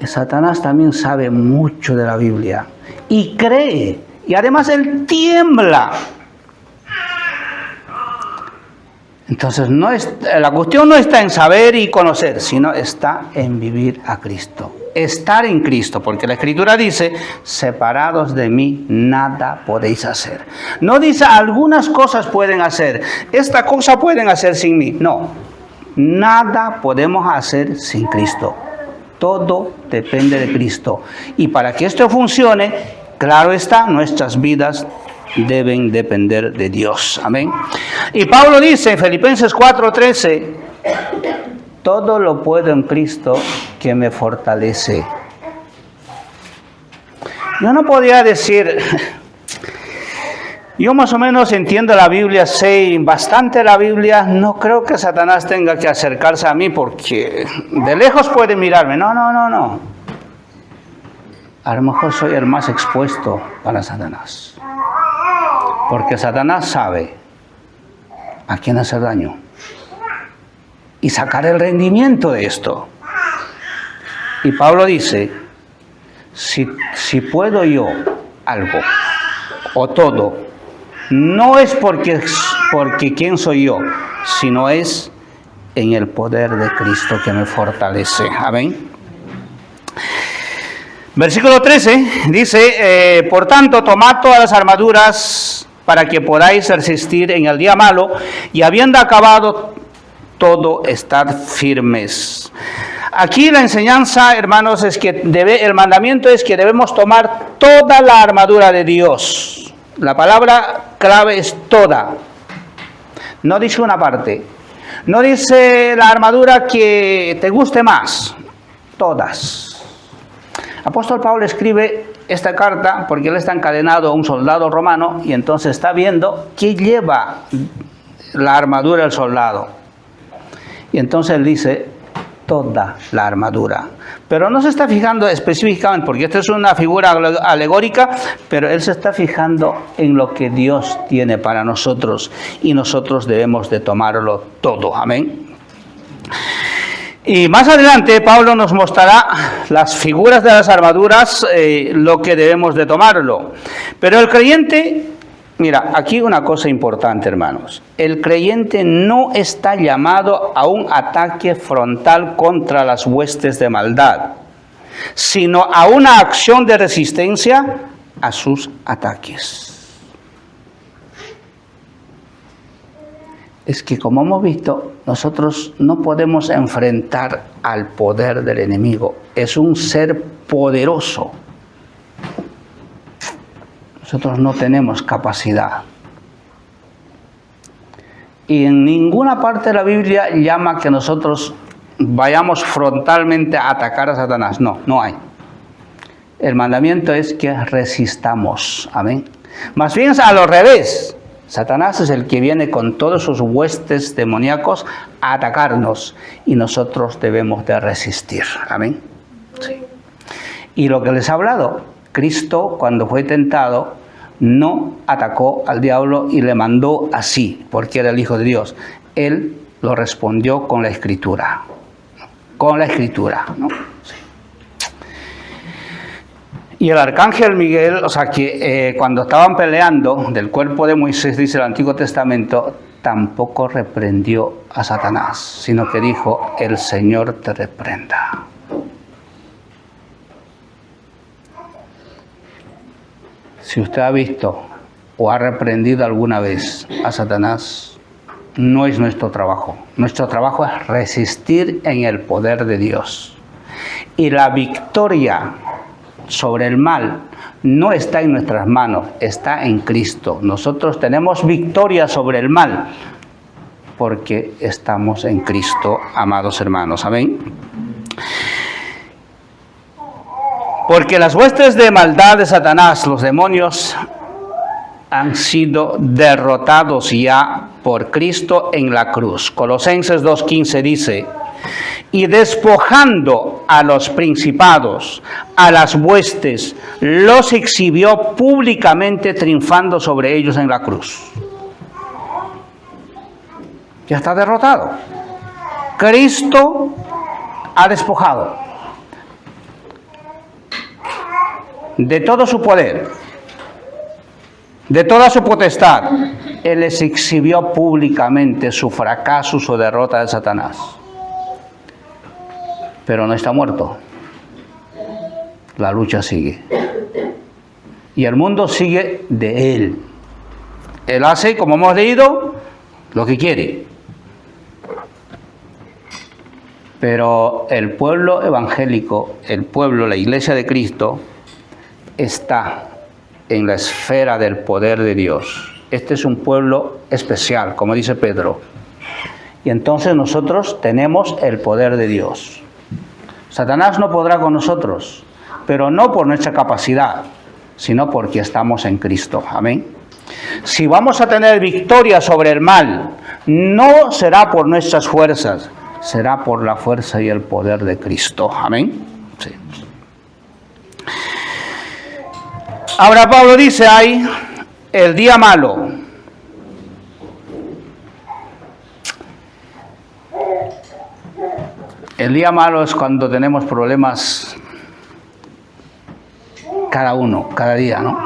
Satanás también sabe mucho de la Biblia y cree, y además él tiembla. Entonces la cuestión no está en saber y conocer, sino está en vivir a Cristo. Estar en Cristo, porque la Escritura dice, separados de mí nada podéis hacer. No dice algunas cosas pueden hacer, esta cosa pueden hacer sin mí. No, nada podemos hacer sin Cristo. Todo depende de Cristo. Y para que esto funcione, claro está, nuestras vidas deben depender de Dios. Amén. Y Pablo dice en Filipenses 4:13, todo lo puedo en Cristo que me fortalece. Yo no podía decir, yo más o menos entiendo la Biblia, sé bastante la Biblia, no creo que Satanás tenga que acercarse a mí porque de lejos puede mirarme. No. A lo mejor soy el más expuesto para Satanás. Porque Satanás sabe a quién hacer daño. y sacar el rendimiento de esto. Y Pablo dice, si puedo yo algo o todo, no es porque quién soy yo, sino es en el poder de Cristo que me fortalece. Amén. Versículo 13 dice, por tanto, tomad todas las armaduras para que podáis resistir en el día malo, y habiendo acabado todo, estad firmes. Aquí la enseñanza, hermanos, es que el mandamiento es que debemos tomar toda la armadura de Dios. La palabra clave es toda. No dice una parte. No dice la armadura que te guste más. Todas. Apóstol Pablo escribe esta carta porque él está encadenado a un soldado romano y entonces está viendo qué lleva la armadura del soldado. Y entonces él dice, toda la armadura. Pero no se está fijando específicamente, porque esta es una figura alegórica, pero él se está fijando en lo que Dios tiene para nosotros y nosotros debemos de tomarlo todo. Amén. Y más adelante Pablo nos mostrará las figuras de las armaduras, lo que debemos de tomarlo. Pero el creyente, mira, aquí una cosa importante, hermanos. El creyente no está llamado a un ataque frontal contra las huestes de maldad, sino a una acción de resistencia a sus ataques. Es que, como hemos visto, nosotros no podemos enfrentar al poder del enemigo. Es un ser poderoso. Nosotros no tenemos capacidad. Y en ninguna parte de la Biblia llama que nosotros vayamos frontalmente a atacar a Satanás. No, no hay. El mandamiento es que resistamos. Amén. Más bien a lo revés. Satanás es el que viene con todos sus huestes demoníacos a atacarnos y nosotros debemos de resistir. Amén. Sí. Y lo que les he hablado, Cristo cuando fue tentado no atacó al diablo y le mandó así, porque era el Hijo de Dios. Él lo respondió con la Escritura. Con la Escritura, ¿no? Sí. Y el arcángel Miguel, o sea que cuando estaban peleando del cuerpo de Moisés, dice el Antiguo Testamento, tampoco reprendió a Satanás, sino que dijo, el Señor te reprenda. Si usted ha visto o ha reprendido alguna vez a Satanás, no es nuestro trabajo. Nuestro trabajo es resistir en el poder de Dios. Y la victoria sobre el mal no está en nuestras manos, está en Cristo. Nosotros tenemos victoria sobre el mal porque estamos en Cristo, amados hermanos. Amén. Porque las huestes de maldad de Satanás, los demonios, han sido derrotados ya por Cristo en la cruz. Colosenses 2:15 dice, y despojando a los principados, a las huestes, los exhibió públicamente, triunfando sobre ellos en la cruz. Ya está derrotado. Cristo ha despojado de todo su poder, de toda su potestad. Él les exhibió públicamente su fracaso, su derrota de Satanás. Pero no está muerto. La lucha sigue. Y el mundo sigue de él. Él hace, como hemos leído, lo que quiere. Pero el pueblo evangélico, el pueblo, la iglesia de Cristo, está en la esfera del poder de Dios. Este es un pueblo especial, como dice Pedro. Y entonces nosotros tenemos el poder de Dios. Satanás no podrá con nosotros, pero no por nuestra capacidad, sino porque estamos en Cristo. Amén. Si vamos a tener victoria sobre el mal, no será por nuestras fuerzas, será por la fuerza y el poder de Cristo. Amén. Sí. Ahora Pablo dice ahí, el día malo. El día malo es cuando tenemos problemas cada uno, cada día, ¿no?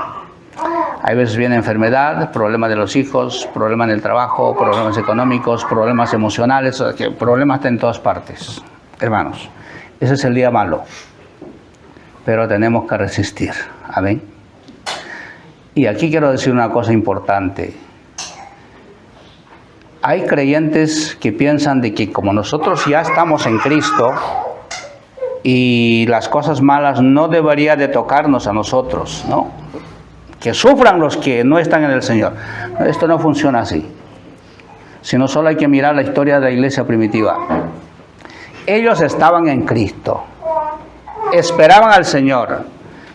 Hay veces viene enfermedad, problemas de los hijos, problemas en el trabajo, problemas económicos, problemas emocionales, problemas en todas partes, hermanos. Ese es el día malo, pero tenemos que resistir, amén. Y aquí quiero decir una cosa importante. Hay creyentes que piensan de que como nosotros ya estamos en Cristo y las cosas malas no deberían de tocarnos a nosotros, ¿no? Que sufran los que no están en el Señor. Esto no funciona así. Sino solo hay que mirar la historia de la iglesia primitiva. Ellos estaban en Cristo, esperaban al Señor,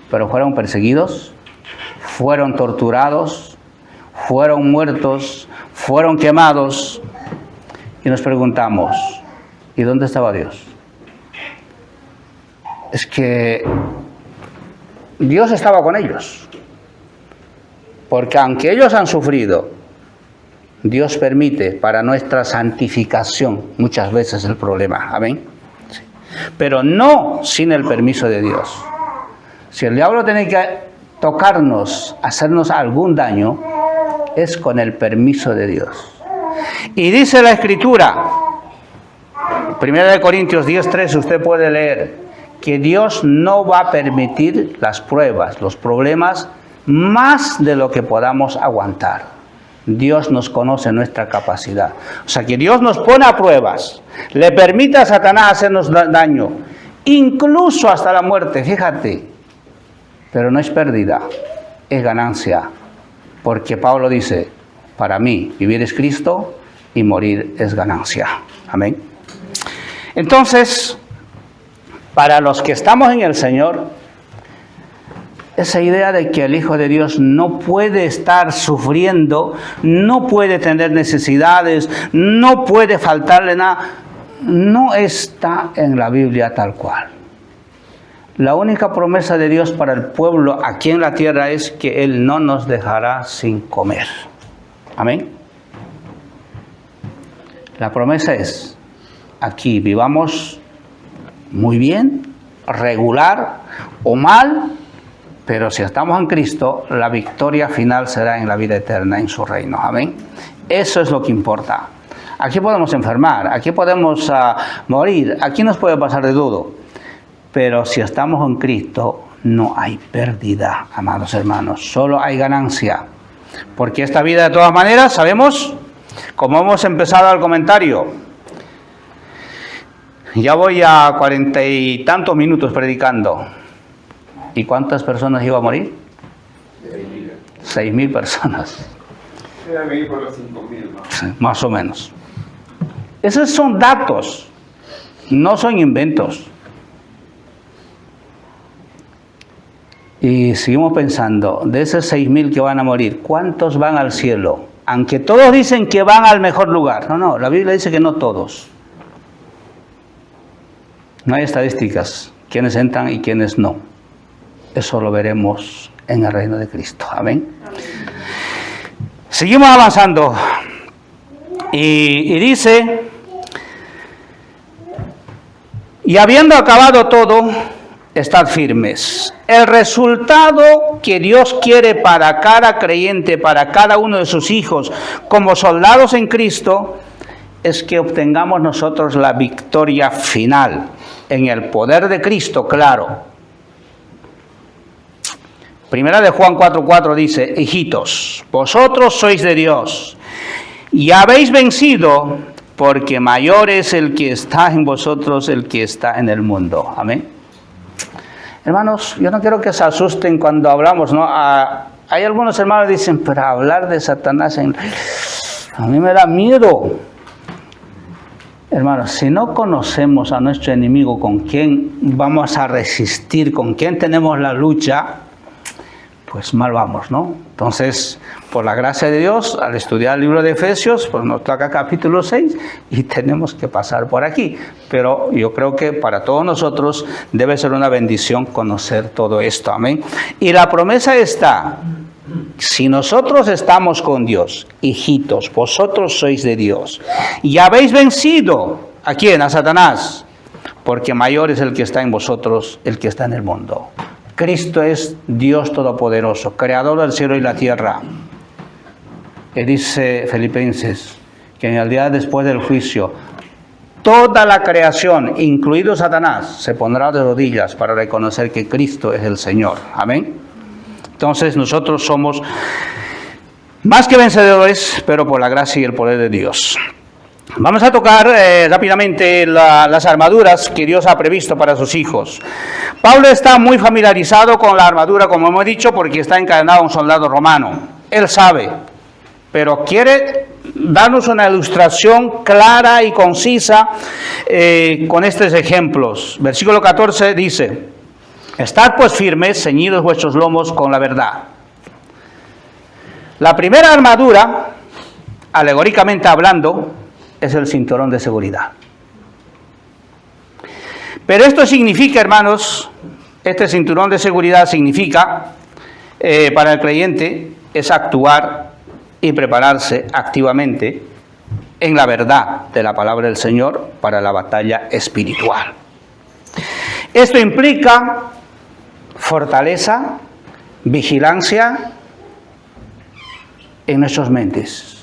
pero fueron perseguidos, fueron torturados, fueron muertos, fueron quemados. Y nos preguntamos, ¿y dónde estaba Dios? Es que Dios estaba con ellos. Porque aunque ellos han sufrido, Dios permite para nuestra santificación muchas veces el problema. Amén. Sí. Pero no sin el permiso de Dios. Si el diablo tiene que tocarnos, hacernos algún daño, es con el permiso de Dios. Y dice la Escritura, 1 Corintios 10:3, usted puede leer, que Dios no va a permitir las pruebas, los problemas, más de lo que podamos aguantar. Dios nos conoce nuestra capacidad. O sea que Dios nos pone a pruebas, le permite a Satanás hacernos daño, incluso hasta la muerte, fíjate. Pero no es pérdida, es ganancia. Porque Pablo dice, para mí vivir es Cristo y morir es ganancia. Amén. Entonces, para los que estamos en el Señor, esa idea de que el Hijo de Dios no puede estar sufriendo, no puede tener necesidades, no puede faltarle nada, no está en la Biblia tal cual. La única promesa de Dios para el pueblo aquí en la tierra es que Él no nos dejará sin comer. Amén. La promesa es, aquí vivamos muy bien, regular o mal, pero si estamos en Cristo, la victoria final será en la vida eterna, en su reino. Amén. Eso es lo que importa. Aquí podemos enfermar, aquí podemos morir, aquí nos puede pasar de todo. Pero si estamos en Cristo, no hay pérdida, amados hermanos. Solo hay ganancia. Porque esta vida, de todas maneras, sabemos, como hemos empezado el comentario, ya voy a 40 y tantos minutos predicando. ¿Y cuántas personas iba a morir? 6,000 personas. Más o menos. Esos son datos, no son inventos. Y seguimos pensando, de esos 6,000 que van a morir, ¿cuántos van al cielo? Aunque todos dicen que van al mejor lugar. No, la Biblia dice que no todos. No hay estadísticas, quiénes entran y quiénes no. Eso lo veremos en el reino de Cristo. Amén. Seguimos avanzando. Y dice, y habiendo acabado todo, estad firmes. El resultado que Dios quiere para cada creyente, para cada uno de sus hijos, como soldados en Cristo, es que obtengamos nosotros la victoria final, en el poder de Cristo, claro. Primera de Juan 4:4 dice, hijitos, vosotros sois de Dios, y habéis vencido, porque mayor es el que está en vosotros, el que está en el mundo. Amén. Hermanos, yo no quiero que se asusten cuando hablamos, ¿no? Hay algunos hermanos que dicen, pero hablar de Satanás, a mí me da miedo. Hermanos, si no conocemos a nuestro enemigo, con quién vamos a resistir, con quién tenemos la lucha, pues mal vamos, ¿no? Entonces, por la gracia de Dios, al estudiar el libro de Efesios, pues nos toca capítulo 6 y tenemos que pasar por aquí. Pero yo creo que para todos nosotros debe ser una bendición conocer todo esto, amén. Y la promesa está, si nosotros estamos con Dios, hijitos, vosotros sois de Dios, y habéis vencido, ¿a quién? A Satanás. porque mayor es el que está en vosotros, el que está en el mundo. Cristo es Dios Todopoderoso, creador del cielo y la tierra. Y dice Filipenses que en el día después del juicio, toda la creación, incluido Satanás, se pondrá de rodillas para reconocer que Cristo es el Señor. Amén. Entonces nosotros somos más que vencedores, pero por la gracia y el poder de Dios. Vamos a tocar rápidamente las armaduras que Dios ha previsto para sus hijos. Pablo está muy familiarizado con la armadura, como hemos dicho, porque está encadenado a un soldado romano. Él sabe, pero quiere darnos una ilustración clara y concisa con estos ejemplos. Versículo 14 dice: estad pues firmes, ceñidos vuestros lomos con la verdad. La primera armadura, alegóricamente hablando, es el cinturón de seguridad. Pero esto significa, hermanos, este cinturón de seguridad significa, para el creyente, es actuar y prepararse activamente en la verdad de la palabra del Señor para la batalla espiritual. Esto implica fortaleza, vigilancia en nuestras mentes.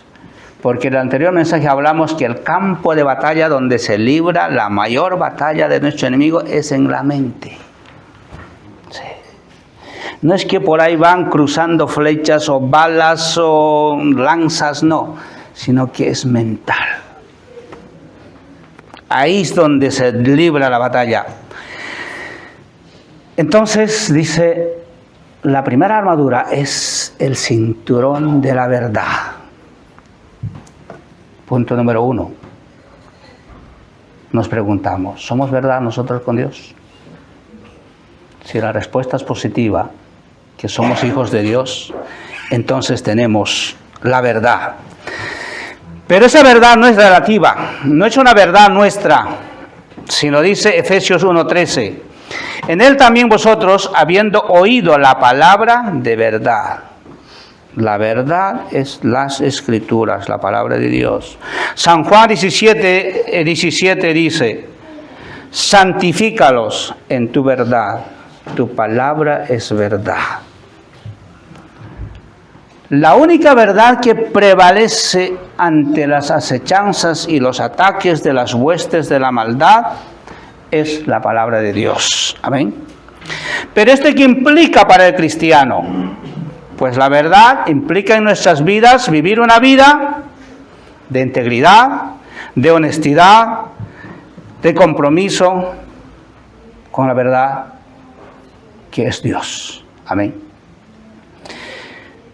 Porque en el anterior mensaje hablamos que el campo de batalla donde se libra la mayor batalla de nuestro enemigo es en la mente. Sí. No es que por ahí van cruzando flechas o balas o lanzas, no, sino que es mental. Ahí es donde se libra la batalla. Entonces dice, la primera armadura es el cinturón de la verdad. Punto número 1. Nos preguntamos, ¿somos verdad nosotros con Dios? Si la respuesta es positiva, que somos hijos de Dios, entonces tenemos la verdad. Pero esa verdad no es relativa, no es una verdad nuestra, sino dice Efesios 1:13, en él también vosotros, habiendo oído la palabra de verdad. La verdad es las Escrituras, la palabra de Dios. San Juan 17 dice, santifícalos en tu verdad, tu palabra es verdad. La única verdad que prevalece ante las acechanzas y los ataques de las huestes de la maldad es la palabra de Dios. Amén. Pero ¿esto qué implica para el cristiano? Pues la verdad implica en nuestras vidas vivir una vida de integridad, de honestidad, de compromiso con la verdad que es Dios. Amén.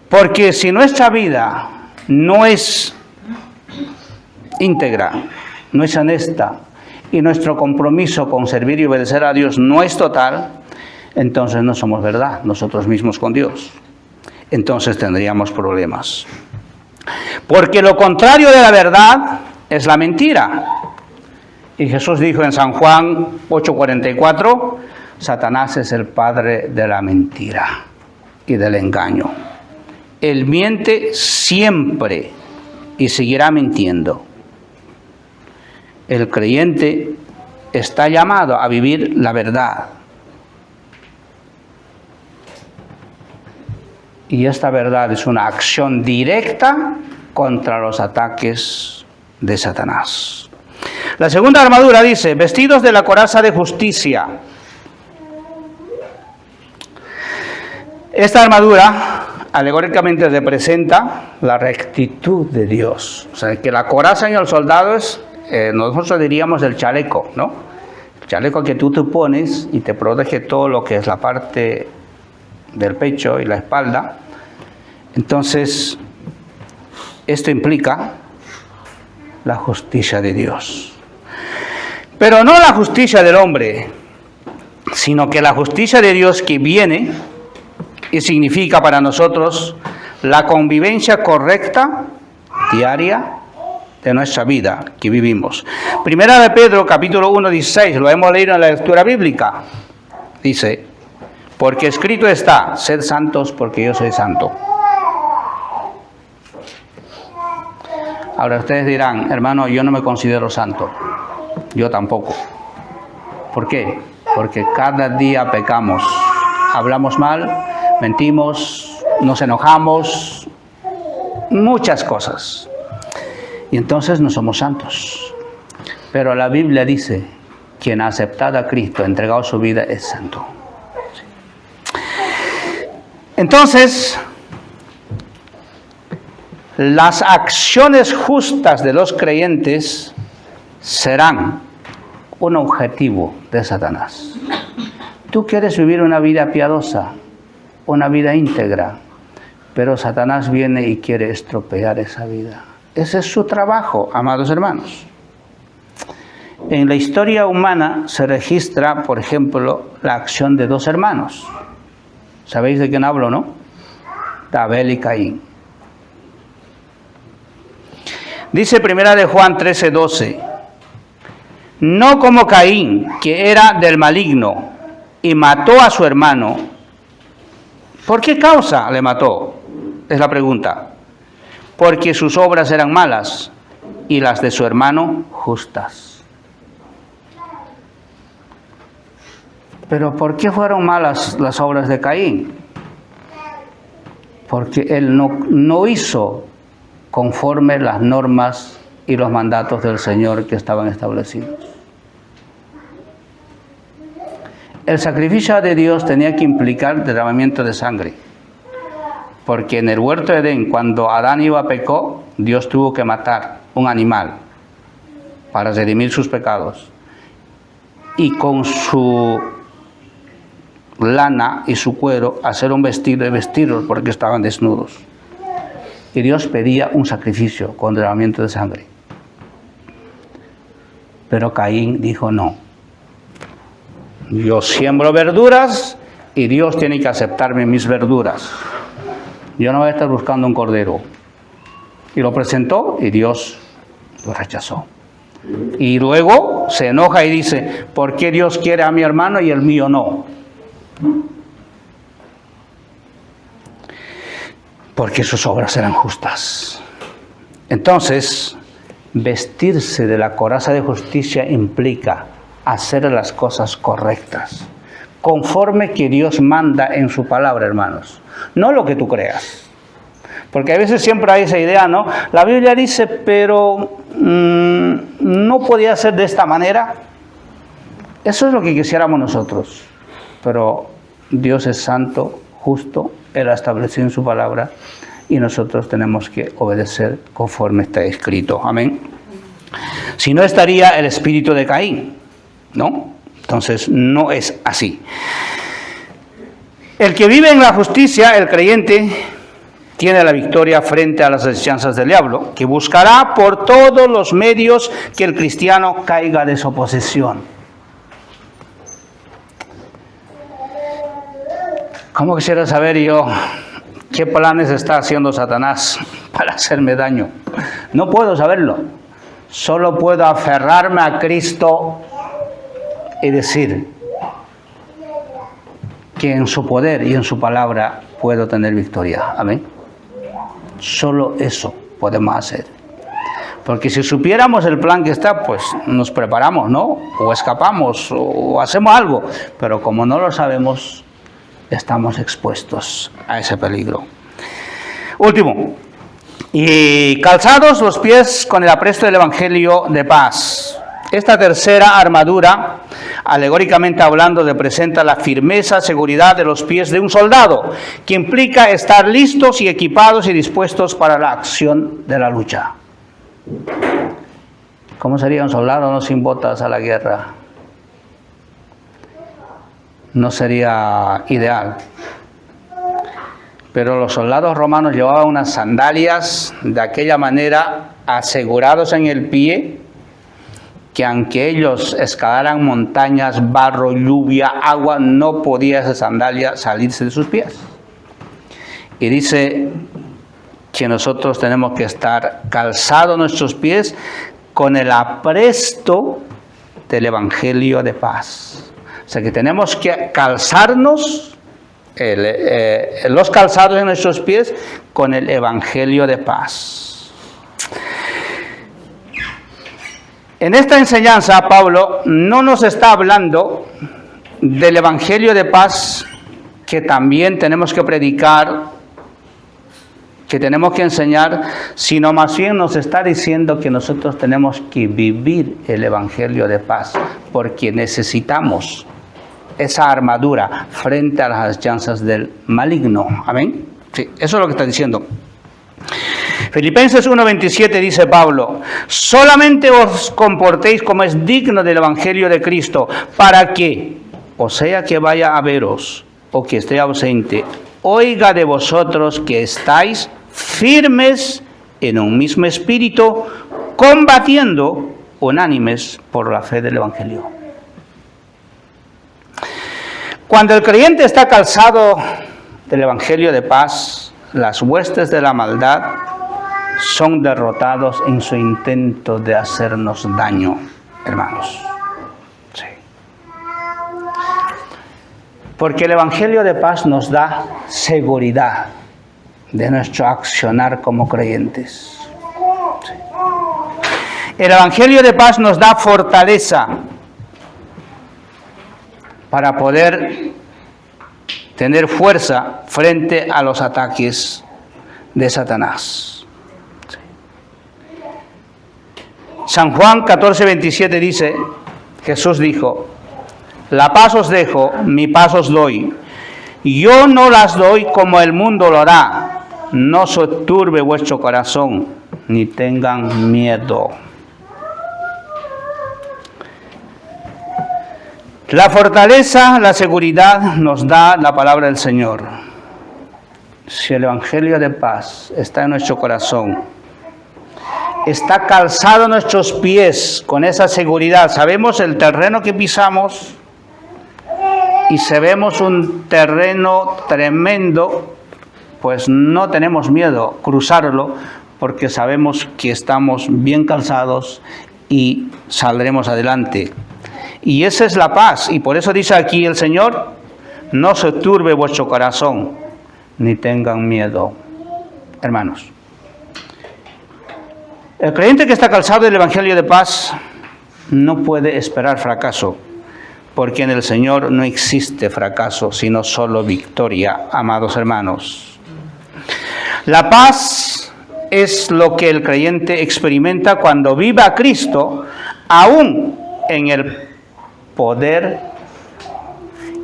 Porque si nuestra vida no es íntegra, no es honesta, y nuestro compromiso con servir y obedecer a Dios no es total, entonces no somos verdad nosotros mismos con Dios. Entonces tendríamos problemas. Porque lo contrario de la verdad es la mentira. Y Jesús dijo en San Juan 8:44, Satanás es el padre de la mentira y del engaño. Él miente siempre y seguirá mintiendo. El creyente está llamado a vivir la verdad. Y esta verdad es una acción directa contra los ataques de Satanás. La segunda armadura dice, vestidos de la coraza de justicia. Esta armadura alegóricamente representa la rectitud de Dios. O sea, que la coraza en el soldado es, nosotros diríamos el chaleco, ¿no? El chaleco que tú te pones y te protege todo lo que es la parte del pecho y la espalda. Entonces, esto implica la justicia de Dios. Pero no la justicia del hombre, sino que la justicia de Dios que viene y significa para nosotros la convivencia correcta, diaria, de nuestra vida que vivimos. Primera de Pedro, capítulo 1:16, lo hemos leído en la lectura bíblica. Dice, porque escrito está, sed santos porque yo soy santo. Ahora ustedes dirán, hermano, yo no me considero santo. Yo tampoco. ¿Por qué? Porque cada día pecamos. Hablamos mal, mentimos, nos enojamos, muchas cosas. Y entonces no somos santos. Pero la Biblia dice, quien ha aceptado a Cristo, ha entregado su vida, es santo. Entonces, las acciones justas de los creyentes serán un objetivo de Satanás. Tú quieres vivir una vida piadosa, una vida íntegra, pero Satanás viene y quiere estropear esa vida. Ese es su trabajo, amados hermanos. En la historia humana se registra, por ejemplo, la acción de dos hermanos. ¿Sabéis de quién hablo, no? De Abel y Caín. Dice 1 de Juan 13:12, no como Caín, que era del maligno, y mató a su hermano. ¿Por qué causa le mató? Es la pregunta. Porque sus obras eran malas, y las de su hermano justas. ¿Pero por qué fueron malas las obras de Caín? Porque él no hizo conforme las normas y los mandatos del Señor que estaban establecidos. El sacrificio de Dios tenía que implicar derramamiento de sangre, porque en el huerto de Edén, cuando Adán y Eva pecó, Dios tuvo que matar un animal para redimir sus pecados, y con su lana y su cuero hacer un vestido y vestirlos porque estaban desnudos. Y Dios pedía un sacrificio con derramamiento de sangre. Pero Caín dijo no. Yo siembro verduras y Dios tiene que aceptarme mis verduras. Yo no voy a estar buscando un cordero. Y lo presentó y Dios lo rechazó. Y luego se enoja y dice, ¿por qué Dios quiere a mi hermano y el mío no? Porque sus obras eran justas. Entonces, vestirse de la coraza de justicia implica hacer las cosas correctas, conforme que Dios manda en su palabra, hermanos. No lo que tú creas. Porque a veces siempre hay esa idea, ¿no? La Biblia dice, pero no podía ser de esta manera. Eso es lo que quisiéramos nosotros. Pero Dios es santo, justo, Él ha establecido en su palabra y nosotros tenemos que obedecer conforme está escrito. Amén. Si no, estaría el espíritu de Caín, ¿no? Entonces no es así. El que vive en la justicia, el creyente, tiene la victoria frente a las asechanzas del diablo, que buscará por todos los medios que el cristiano caiga de su posesión. ¿Cómo quisiera saber yo qué planes está haciendo Satanás para hacerme daño? No puedo saberlo. Solo puedo aferrarme a Cristo y decir que en su poder y en su palabra puedo tener victoria. Amén. Solo eso podemos hacer. Porque si supiéramos el plan que está, pues nos preparamos, ¿no? O escapamos, o hacemos algo. Pero como no lo sabemos, estamos expuestos a ese peligro. Último. Y calzados los pies con el apresto del Evangelio de paz. Esta tercera armadura, alegóricamente hablando, representa la firmeza, seguridad de los pies de un soldado, que implica estar listos y equipados y dispuestos para la acción de la lucha. ¿Cómo sería un soldado no sin botas a la guerra? No sería ideal. Pero los soldados romanos llevaban unas sandalias de aquella manera, asegurados en el pie, que aunque ellos escalaran montañas, barro, lluvia, agua, no podía esa sandalia salirse de sus pies. Y dice que nosotros tenemos que estar calzados nuestros pies con el apresto del Evangelio de paz. O sea que tenemos que calzarnos los calzados en nuestros pies con el Evangelio de paz. En esta enseñanza, Pablo no nos está hablando del Evangelio de paz que también tenemos que predicar, que tenemos que enseñar, sino más bien nos está diciendo que nosotros tenemos que vivir el Evangelio de paz, porque necesitamos esa armadura frente a las acechanzas del maligno. Amén. Sí, eso es lo que está diciendo. Filipenses 1:27 dice Pablo: solamente os comportéis como es digno del Evangelio de Cristo, para que, o sea que vaya a veros o que esté ausente, oiga de vosotros que estáis firmes en un mismo espíritu, combatiendo unánimes por la fe del Evangelio. Cuando el creyente está calzado del Evangelio de paz, las huestes de la maldad son derrotados en su intento de hacernos daño, hermanos. Sí. Porque el Evangelio de paz nos da seguridad de nuestro accionar como creyentes. Sí. El Evangelio de paz nos da fortaleza para poder tener fuerza frente a los ataques de Satanás. Sí. San Juan 14:27 dice, Jesús dijo: la paz os dejo, mi paz os doy. Yo no las doy como el mundo lo da. No se turbe vuestro corazón, ni tengan miedo. La fortaleza, la seguridad nos da la palabra del Señor. Si el Evangelio de paz está en nuestro corazón, está calzado en nuestros pies con esa seguridad, sabemos el terreno que pisamos y si vemos un terreno tremendo, pues no tenemos miedo cruzarlo porque sabemos que estamos bien calzados y saldremos adelante. Y esa es la paz. Y por eso dice aquí el Señor: no se turbe vuestro corazón, ni tengan miedo. Hermanos, el creyente que está calzado del Evangelio de paz no puede esperar fracaso, porque en el Señor no existe fracaso, sino solo victoria, amados hermanos. La paz es lo que el creyente experimenta cuando vive a Cristo, aún en el poder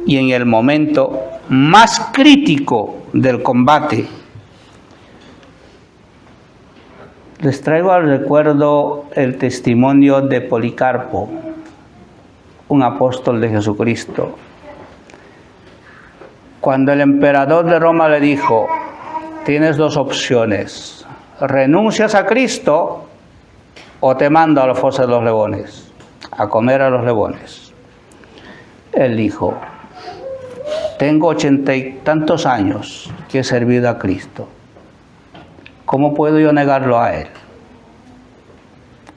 y en el momento más crítico del combate. Les traigo al recuerdo el testimonio de Policarpo, un apóstol de Jesucristo. Cuando el emperador de Roma le dijo: tienes dos opciones, renuncias a Cristo o te mando a la fosa de los leones, a comer a los leones. Él dijo: tengo 80 y tantos años que he servido a Cristo. ¿Cómo puedo yo negarlo a Él?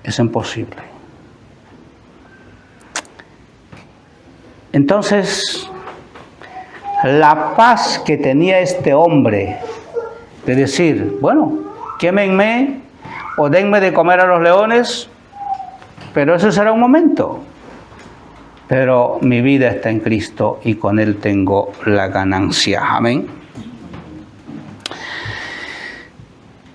Es imposible. Entonces, la paz que tenía este hombre de decir: bueno, quémenme o denme de comer a los leones, pero ese será un momento. Pero mi vida está en Cristo y con Él tengo la ganancia. Amén.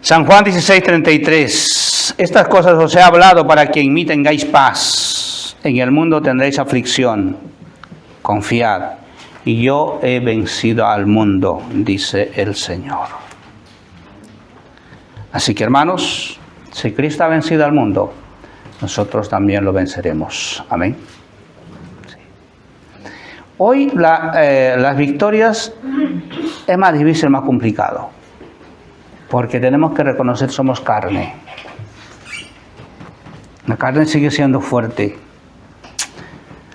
San Juan 16:33. Estas cosas os he hablado para que en mí tengáis paz. En el mundo tendréis aflicción. Confiad. Y yo he vencido al mundo, dice el Señor. Así que, hermanos, si Cristo ha vencido al mundo, nosotros también lo venceremos. Amén. Hoy las victorias es más difícil, más complicado, porque tenemos que reconocer que somos carne. La carne sigue siendo fuerte.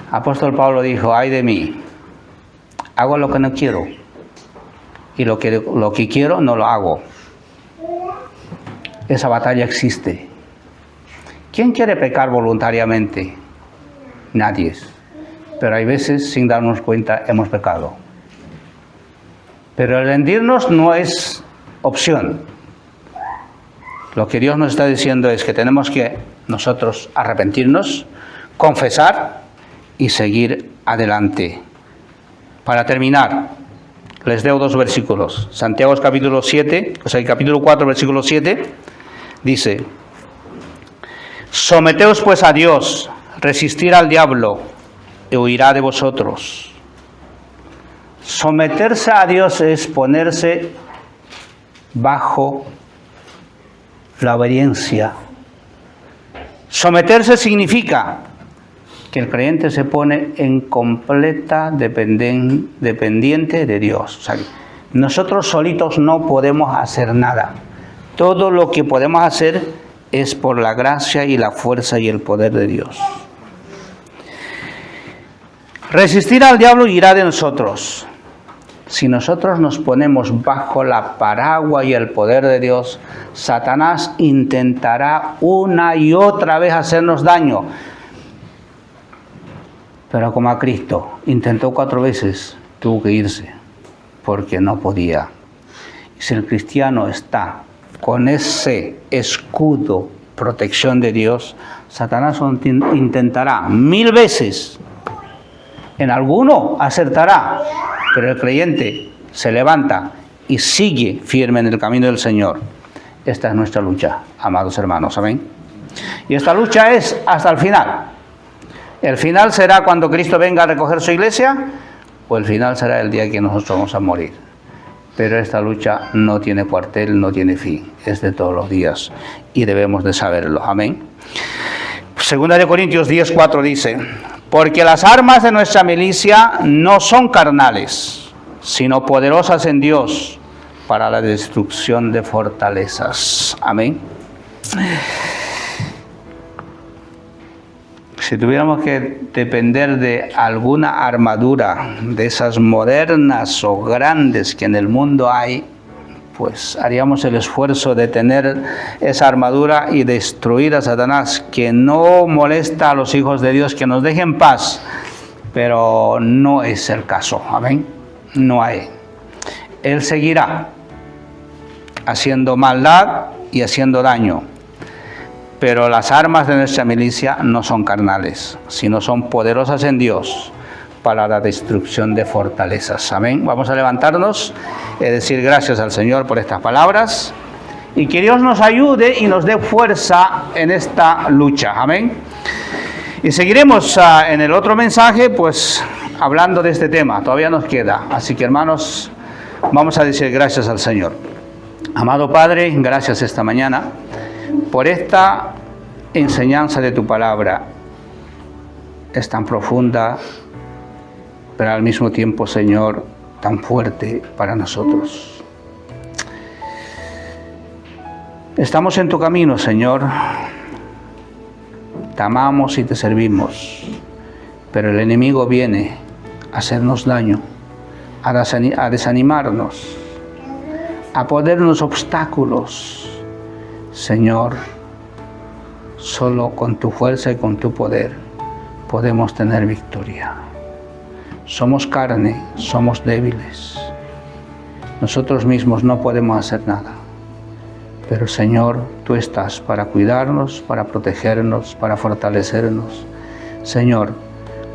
Apóstol Pablo dijo: ay de mí, hago lo que no quiero y lo que quiero no lo hago. Esa batalla existe. ¿Quién quiere pecar voluntariamente? Nadie. Pero hay veces, sin darnos cuenta, hemos pecado. Pero el rendirnos no es opción. Lo que Dios nos está diciendo es que tenemos que nosotros arrepentirnos, confesar y seguir adelante. Para terminar, les leo 2 versículos. Santiago capítulo 7, el capítulo 4, versículo 7, dice: someteos pues a Dios, resistir al diablo, y huirá de vosotros. Someterse a Dios es ponerse bajo la obediencia. Someterse significa que el creyente se pone en completa dependiente de Dios. O sea, nosotros solitos no podemos hacer nada. Todo lo que podemos hacer es por la gracia y la fuerza y el poder de Dios. Resistir al diablo y irá de nosotros. Si nosotros nos ponemos bajo la paraguas y el poder de Dios, Satanás intentará una y otra vez hacernos daño. Pero como a Cristo intentó 4 veces, tuvo que irse, porque no podía. Y si el cristiano está con ese escudo, protección de Dios, Satanás intentará 1000 veces. En alguno acertará, pero el creyente se levanta y sigue firme en el camino del Señor. Esta es nuestra lucha, amados hermanos, amén. Y esta lucha es hasta el final. El final será cuando Cristo venga a recoger su iglesia, o el final será el día que nosotros vamos a morir. Pero esta lucha no tiene cuartel, no tiene fin, es de todos los días y debemos de saberlo, amén. Segunda de Corintios 10:4 dice: porque las armas de nuestra milicia no son carnales, sino poderosas en Dios para la destrucción de fortalezas. Amén. Si tuviéramos que depender de alguna armadura de esas modernas o grandes que en el mundo hay, pues haríamos el esfuerzo de tener esa armadura y destruir a Satanás, que no molesta a los hijos de Dios, que nos dejen paz, pero no es el caso, amén, no hay. Él seguirá haciendo maldad y haciendo daño, pero las armas de nuestra milicia no son carnales, sino son poderosas en Dios para la destrucción de fortalezas. Amén. Vamos a levantarnos y decir gracias al Señor por estas palabras y que Dios nos ayude y nos dé fuerza en esta lucha. Amén. Y seguiremos en el otro mensaje, pues hablando de este tema. Todavía nos queda. Así que, hermanos, vamos a decir gracias al Señor. Amado Padre, gracias esta mañana por esta enseñanza de tu palabra. Es tan profunda, pero al mismo tiempo, Señor, tan fuerte para nosotros. Estamos en tu camino, Señor. Te amamos y te servimos, pero el enemigo viene a hacernos daño, a desanimarnos, a ponernos obstáculos. Señor, solo con tu fuerza y con tu poder podemos tener victoria. Somos carne, somos débiles. Nosotros mismos no podemos hacer nada. Pero Señor, tú estás para cuidarnos, para protegernos, para fortalecernos. Señor,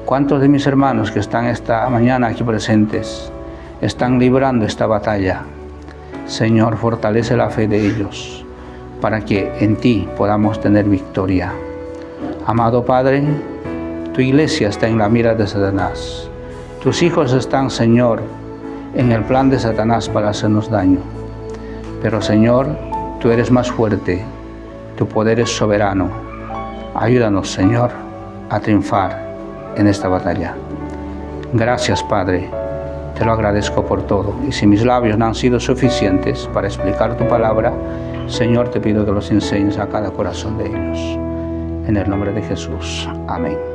¿cuántos de mis hermanos que están esta mañana aquí presentes están librando esta batalla? Señor, fortalece la fe de ellos para que en ti podamos tener victoria. Amado Padre, tu iglesia está en la mira de Satanás. Tus hijos están, Señor, en el plan de Satanás para hacernos daño. Pero, Señor, tú eres más fuerte, tu poder es soberano. Ayúdanos, Señor, a triunfar en esta batalla. Gracias, Padre, te lo agradezco por todo. Y si mis labios no han sido suficientes para explicar tu palabra, Señor, te pido que los enseñes a cada corazón de ellos. En el nombre de Jesús. Amén.